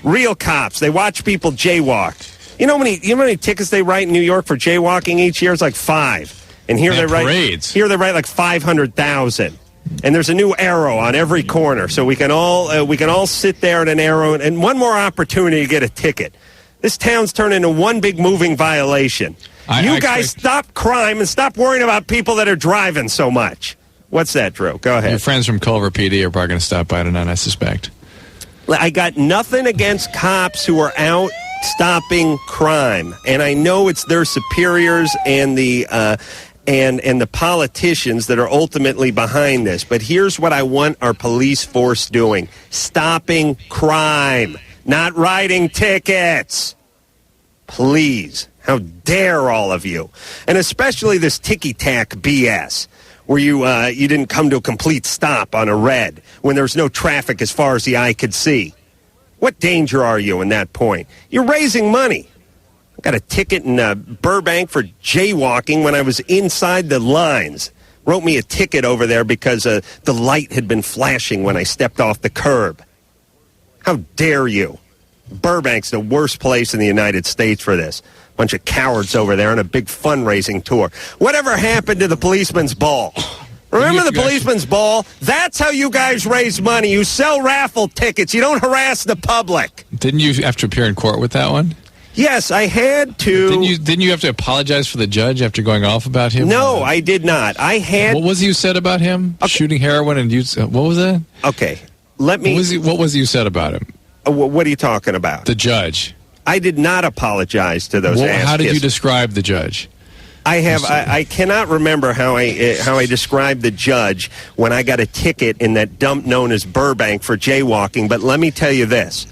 Real cops. They watch people jaywalk. You know how many tickets they write in New York for jaywalking each year? It's like 5. And here they write like 500,000. And there's a new arrow on every corner, so we can all sit there at an arrow and one more opportunity to get a ticket. This town's turned into one big moving violation. You guys stop crime and stop worrying about people that are driving so much. What's that, Drew? Go ahead. Your friends from Culver PD are probably going to stop by tonight, I suspect. I got nothing against cops who are out stopping crime, and I know it's their superiors and the and the politicians that are ultimately behind this. But here's what I want our police force doing: stopping crime, not writing tickets. Please. How dare all of you? And especially this ticky-tack BS, where you didn't come to a complete stop on a red when there was no traffic as far as the eye could see. What danger are you in that point? You're raising money. I got a ticket in Burbank for jaywalking when I was inside the lines. Wrote me a ticket over there because the light had been flashing when I stepped off the curb. How dare you? Burbank's the worst place in the United States for this. Bunch of cowards over there on a big fundraising tour. Whatever happened to the policeman's ball? Remember the policeman's ball? That's how you guys raise money. You sell raffle tickets. You don't harass the public. Didn't you have to appear in court with that one? Yes, I had to. Didn't you have to apologize for the judge after going off about him? No, I did not. I had. What was you said about him? Okay. Shooting heroin and you? What was that? Okay, let me. What was you said about him? What are you talking about? The judge. I did not apologize to those. How did you describe the judge? I cannot remember how I described the judge when I got a ticket in that dump known as Burbank for jaywalking, but let me tell you this.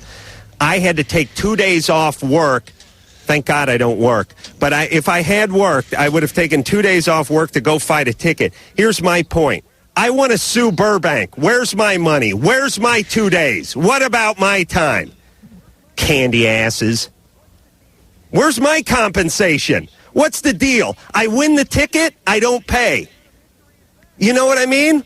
I had to take 2 days off work. Thank God I don't work. But if I had worked, I would have taken 2 days off work to go fight a ticket. Here's my point. I want to sue Burbank. Where's my money? Where's my 2 days? What about my time? Candy asses. Where's my compensation? What's the deal? I win the ticket, I don't pay. You know what I mean?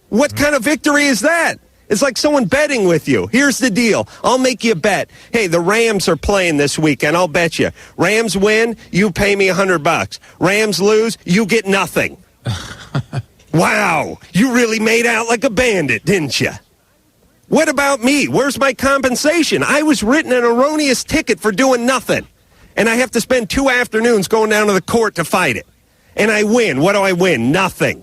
What kind of victory is that? It's like someone betting with you. Here's the deal. I'll make you a bet. Hey, the Rams are playing this weekend. I'll bet you. Rams win, you pay me $100. Rams lose, you get nothing. Wow, you really made out like a bandit, didn't you? What about me? Where's my compensation? I was written an erroneous ticket for doing nothing. And I have to spend 2 afternoons going down to the court to fight it. And I win. What do I win? Nothing.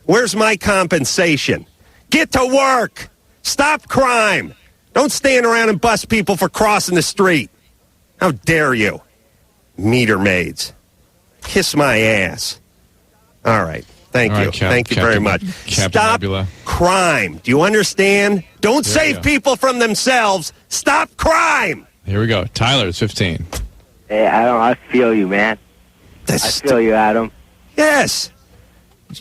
Where's my compensation? Get to work. Stop crime. Don't stand around and bust people for crossing the street. How dare you? Meter maids. Kiss my ass. All right. Thank you. Thank you very much. Stop crime. Do you understand? Don't save people from themselves. Stop crime. Here we go. Tyler's 15. Hey, Adam, I feel you, man. I feel you, Adam. Yes.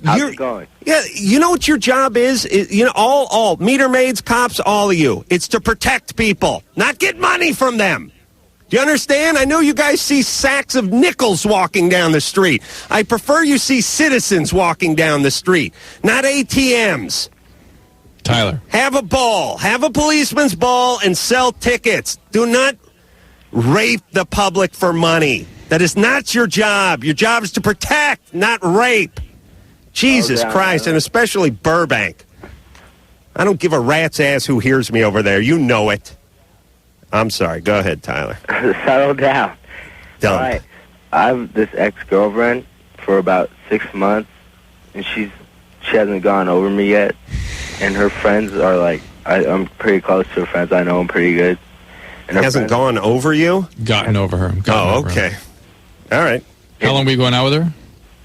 How's it going? Yeah, you know what your job is? You know, all meter maids, cops, all of you. It's to protect people, not get money from them. Do you understand? I know you guys see sacks of nickels walking down the street. I prefer you see citizens walking down the street, not ATMs. Tyler. Have a ball. Have a policeman's ball and sell tickets. Do not rape the public for money. That is not your job. Your job is to protect, not rape. Jesus Christ, and especially Burbank. I don't give a rat's ass who hears me over there. You know it. I'm sorry. Go ahead, Tyler. Settle down. Dumb. All right. I have this ex-girlfriend for about 6 months, and she hasn't gone over me yet. And her friends are like, I'm pretty close to her friends. I know them pretty good. And hasn't gone over you? Gotten over her. Okay. All right. How long were you going out with her?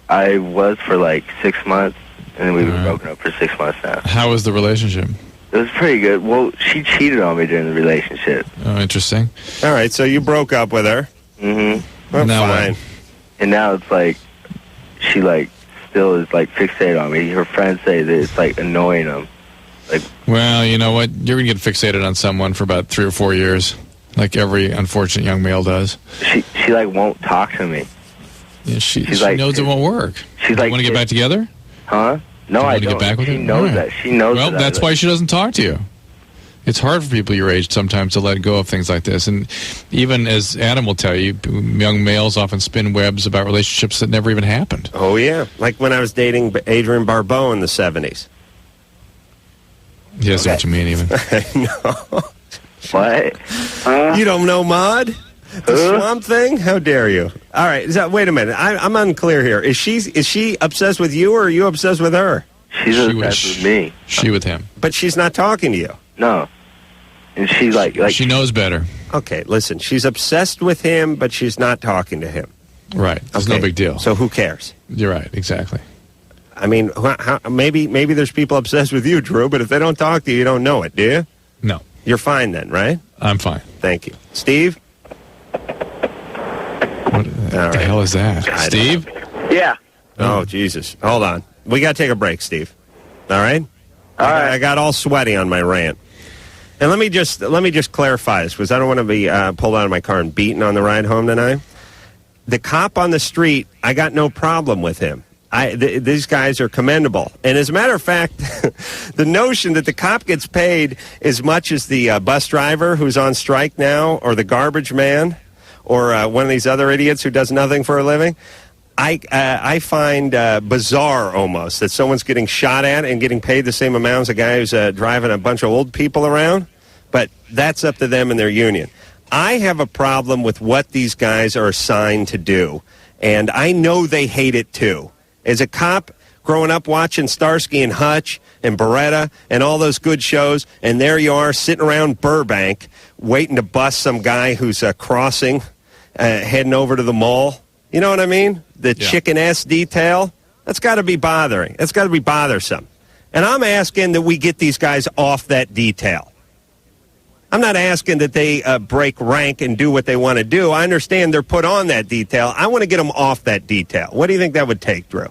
I was for like 6 months, and then we've been broken up for 6 months now. How was the relationship? It was pretty good. Well, she cheated on me during the relationship. Oh, interesting. All right, so you broke up with her. Mm-hmm. Well, now fine. And now it's like, she like still is like fixated on me. Her friends say that it's like annoying them. Like, well, you know what? You're going to get fixated on someone for about 3 or 4 years, like every unfortunate young male does. She like won't talk to me. Yeah, she knows it won't work. She's like, want to get back together? Huh? No, I don't. Get back with she her? knows that. She knows well, that. That's why she doesn't talk to you. It's hard for people your age sometimes to let go of things like this. And even as Adam will tell you, young males often spin webs about relationships that never even happened. Oh, yeah. Like when I was dating Adrian Barbeau in the 70s. Yes, what you mean, even. I know. What? You don't know Maude? The Swamp Thing? How dare you? All right, wait a minute. I'm unclear here. Is she obsessed with you, or are you obsessed with her? She's obsessed with me. She with him. But she's not talking to you. No. And she's like she knows better. Okay, listen. She's obsessed with him, but she's not talking to him. Right. It's no big deal. So who cares? You're right. Exactly. I mean, maybe there's people obsessed with you, Drew, but if they don't talk to you, you don't know it, do you? No. You're fine then, right? I'm fine. Thank you. Steve? What the hell is that? Steve? Yeah. Oh, Jesus. Hold on. We got to take a break, Steve. All right? All right. I got all sweaty on my rant. And let me just clarify this, because I don't want to be pulled out of my car and beaten on the ride home tonight. The cop on the street, I got no problem with him. These guys are commendable. And as a matter of fact, the notion that the cop gets paid as much as the bus driver who's on strike now, or the garbage man, or one of these other idiots who does nothing for a living, I find bizarre almost that someone's getting shot at and getting paid the same amount as a guy who's driving a bunch of old people around. But that's up to them and their union. I have a problem with what these guys are assigned to do, and I know they hate it too. As a cop, growing up watching Starsky and Hutch and Beretta and all those good shows, and there you are sitting around Burbank waiting to bust some guy who's crossing, heading over to the mall. You know what I mean? The chicken ass detail. That's got to be bothering. That's got to be bothersome. And I'm asking that we get these guys off that detail. I'm not asking that they break rank and do what they want to do. I understand they're put on that detail. I want to get them off that detail. What do you think that would take, Drew?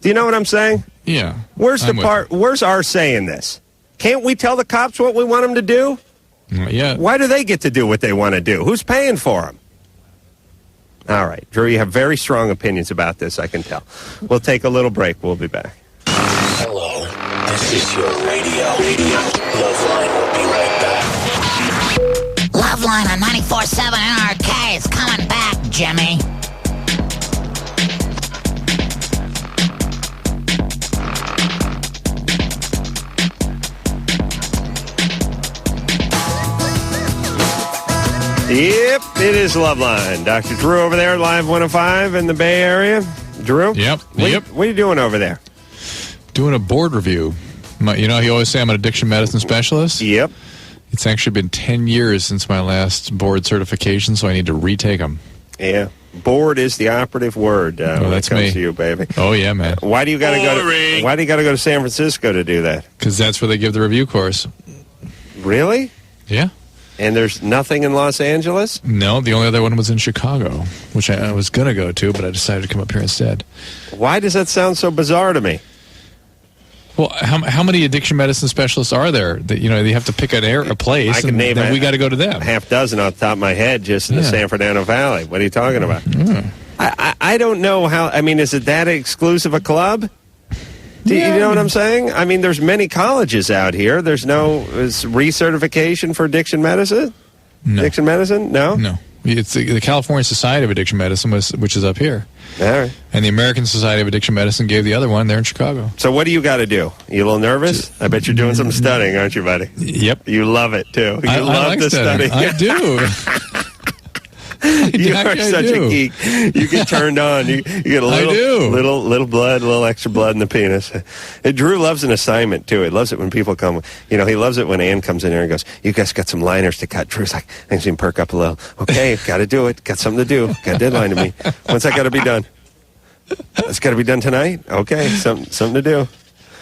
Do you know what I'm saying? Yeah. Where's our say in this? Can't we tell the cops what we want them to do? Yeah. Why do they get to do what they want to do? Who's paying for them? All right, Drew, you have very strong opinions about this, I can tell. We'll take a little break. We'll be back. Hello, this is your radio. LoveLine will be right back. LoveLine on 94.7 NRK is coming back, Jimmy. Yep, it is Loveline. Dr. Drew over there, Live 105 in the Bay Area. Drew? Yep. What are you doing over there? Doing a board review. You know, you always say I'm an addiction medicine specialist? Yep. It's actually been 10 years since my last board certification, so I need to retake them. Yeah. Bored is the operative word when it comes to you, baby. Oh, yeah, man. Why do you got to go to San Francisco to do that? Because that's where they give the review course. Really? Yeah. And there's nothing in Los Angeles? No, the only other one was in Chicago, which I was going to go to, but I decided to come up here instead. Why does that sound so bizarre to me? Well, how many addiction medicine specialists are there? That you have to pick a place, I can name then we got to go to them. Half dozen off the top of my head just in the San Fernando Valley. What are you talking about? I don't know how. I mean, is it that exclusive a club? Do you know what I'm saying? I mean, there's many colleges out here. There's no recertification for addiction medicine? No. Addiction medicine? No? No. It's the California Society of Addiction Medicine, which is up here. All right. And the American Society of Addiction Medicine gave the other one there in Chicago. So what do you got to do? You a little nervous? I bet you're doing some studying, aren't you, buddy? Yep. You love it, too. You I love like to study. I do. You are such a geek. You get turned on. You get a little blood, a little extra blood in the penis. Drew loves an assignment too. He loves it when people come. He loves it when Ann comes in here and goes, "You guys got some liners to cut." Drew's like, "Things can perk up a little." Okay, got to do it. Got something to do. Got a deadline to meet. When's that got to be done? It's got to be done tonight. Okay, something to do.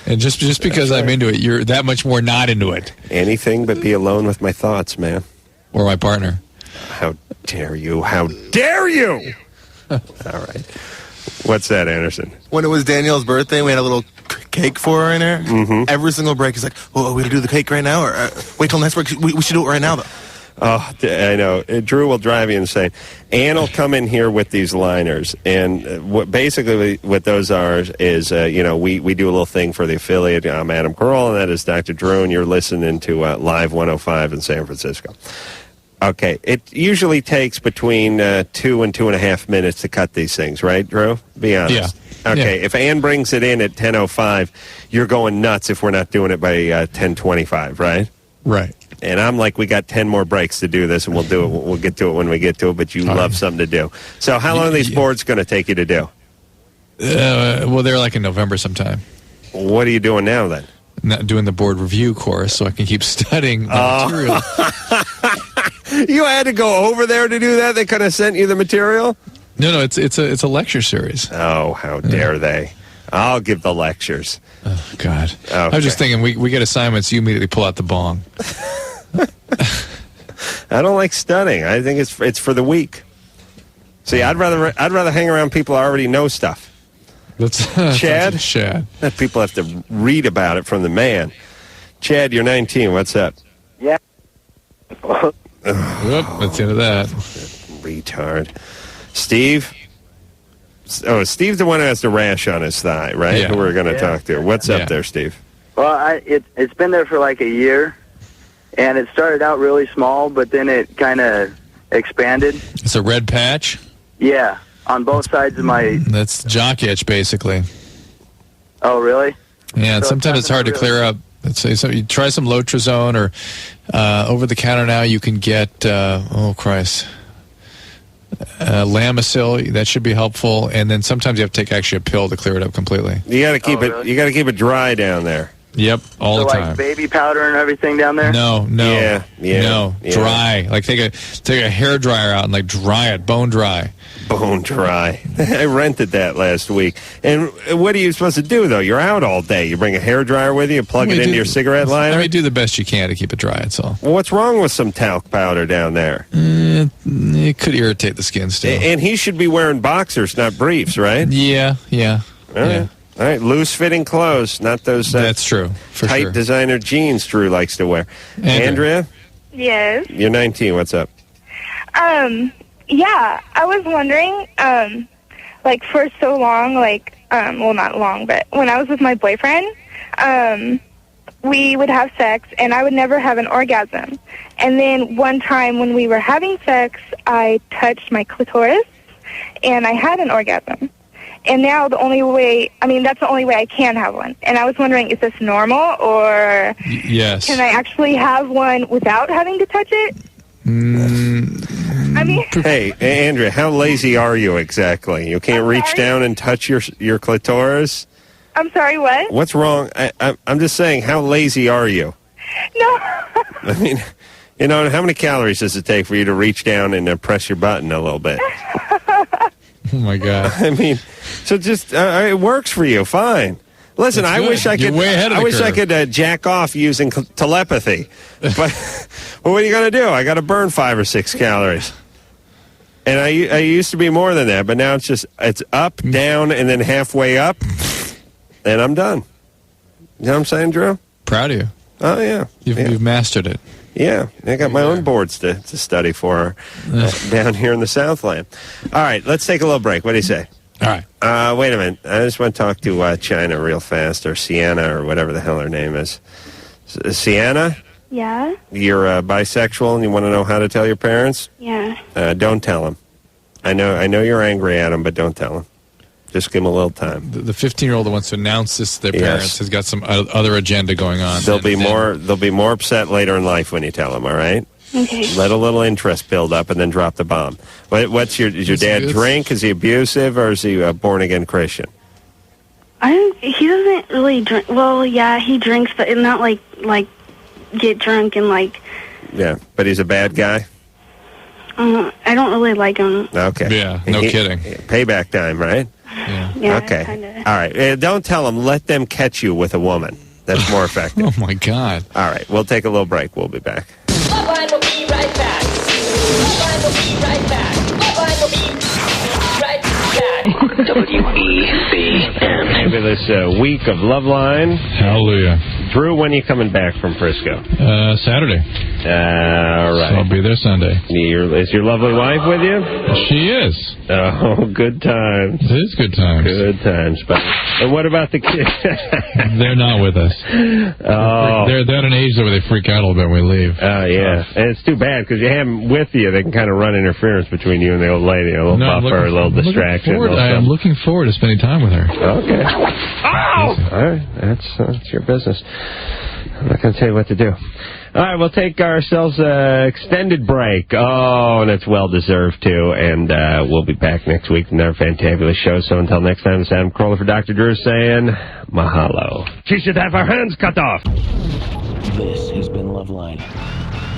And just because I'm into it, you're that much more not into it. Anything but be alone with my thoughts, man. Or my partner. How dare you? How dare you? All right. What's that, Anderson? When it was Danielle's birthday, we had a little cake for her in there. Mm-hmm. Every single break, he's like, "Oh, we got to do the cake right now, or wait till next break. We should do it right now, though." Oh, I know. Drew will drive you insane. Ann will come in here with these liners, and what those are is, we do a little thing for the affiliate. I'm Adam Carolla, and that is Dr. Drew, and you're listening to Live 105 in San Francisco. Okay, it usually takes between 2 and 2.5 minutes to cut these things, right, Drew? Be honest. Yeah. Okay, if Ann brings it in at 10:05, you're going nuts if we're not doing it by 10:25, right? Right. And I'm like, we got 10 more breaks to do this, and we'll do it. We'll get to it when we get to it, but you love something to do. So how long are these boards going to take you to do? Well, they're like in November sometime. What are you doing now, then? Not doing the board review course, so I can keep studying the material. You had to go over there to do that? They could have sent you the material? No, it's a lecture series. Oh, how dare they. I'll give the lectures. Oh, God. Okay. I was just thinking, we get assignments, you immediately pull out the bong. I don't like studying. I think it's for the weak. See, I'd rather hang around people who already know stuff. Chad? Chad. People have to read about it from the man. Chad, you're 19. What's up? Yeah. Yep, that's the end of that. Retard. Steve? Oh, Steve's the one who has the rash on his thigh, right? Yeah. Who we're going to talk to. What's up there, Steve? Well, it's been there for like a year, and it started out really small, but then it kind of expanded. It's a red patch? Yeah, on both sides of my... That's jock itch, basically. Oh, really? Yeah, So sometimes it's hard to clear up. So you try some Lotrazone, or over the counter now you can get, Lamisil. That should be helpful. And then sometimes you have to take actually a pill to clear it up completely. You got to keep it. Really? You got to keep it dry down there. Yep, all the time. Like baby powder and everything down there? No. Yeah. Dry. Like take a hair dryer out and like dry it, bone dry. bone dry. I rented that last week. And what are you supposed to do, though? You're out all day. You bring a hairdryer with you, plug it into your cigarette lighter? I mean, do the best you can to keep it dry, that's all. Well, what's wrong with some talc powder down there? It could irritate the skin still. And he should be wearing boxers, not briefs, right? Yeah. All right. All right, loose-fitting clothes, not those that's true, for tight sure. designer jeans Drew likes to wear. Andrea? Yes. You're 19. What's up? Yeah, I was wondering, like, for so long, like, well, not long, but when I was with my boyfriend, we would have sex, and I would never have an orgasm. And then one time when we were having sex, I touched my clitoris, and I had an orgasm. And now that's the only way I can have one. And I was wondering, is this normal, or yes, can I actually have one without having to touch it? I mean, hey, Andrea, how lazy are you exactly? You can't reach down and touch your clitoris? I'm sorry, what? What's wrong? I'm just saying, how lazy are you? No. I mean, how many calories does it take for you to reach down and press your button a little bit? Oh, my God. I mean, so just, it works for you, fine. Listen, I wish I could. I wish I could jack off using telepathy, but well, what are you going to do? I got to burn 5 or 6 calories, and I used to be more than that, but now it's up, down, and then halfway up, and I'm done. You know what I'm saying, Drew? Proud of you. Oh yeah, you've mastered it. Yeah, I got my own boards to study for down here in the Southland. All right, let's take a little break. What do you say? All right. Wait a minute. I just want to talk to China real fast, or Sienna, or whatever the hell her name is. Sienna? Yeah? You're bisexual, and you want to know how to tell your parents? Yeah. Don't tell them. I know you're angry at them, but don't tell them. Just give them a little time. The 15-year-old that wants to announce this to their parents has got some other agenda going on. They'll be more upset later in life when you tell them. All right. Okay. Let a little interest build up, and then drop the bomb. Is your dad drink? Is he abusive, or is he a born again Christian? He doesn't really drink. Well, yeah, he drinks, but not like get drunk and like. Yeah, but he's a bad guy. I don't really like him. Okay. Yeah, no kidding. Payback time, right? Yeah, okay. kinda. All right. Don't tell them. Let them catch you with a woman. That's more effective. Oh, my God. All right. We'll take a little break. We'll be back. LoveLine will be right back. LoveLine will be right back. LoveLine will be right back. WECN. Maybe this week of LoveLine. Hallelujah. Drew, when are you coming back from Frisco? Saturday. All right. So I'll be there Sunday. Is your lovely wife with you? She is. Oh, good times. It is good times. Good times. And what about the kids? They're not with us. Oh. They're at an age where they freak out a little bit when we leave. Oh, yeah. And it's too bad, because you have them with you. They can kind of run interference between you and the old lady. A little buffer, a little distraction. I'm looking forward to spending time with her. Okay. Oh! All right. That's your business. I'm not going to tell you what to do. All right, we'll take ourselves an extended break. Oh, and it's well-deserved, too. And we'll be back next week with another fantabulous show. So until next time, it's Adam Carolla for Dr. Drew saying mahalo. She should have her hands cut off. This has been LoveLine.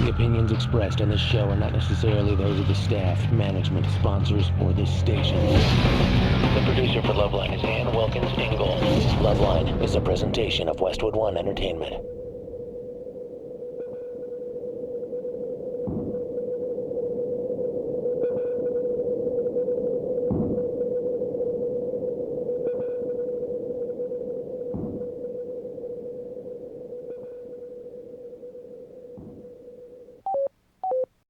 The opinions expressed on this show are not necessarily those of the staff, management, sponsors, or this station. The producer for LoveLine is Ann Wilkins Ingle. LoveLine is a presentation of Westwood One Entertainment.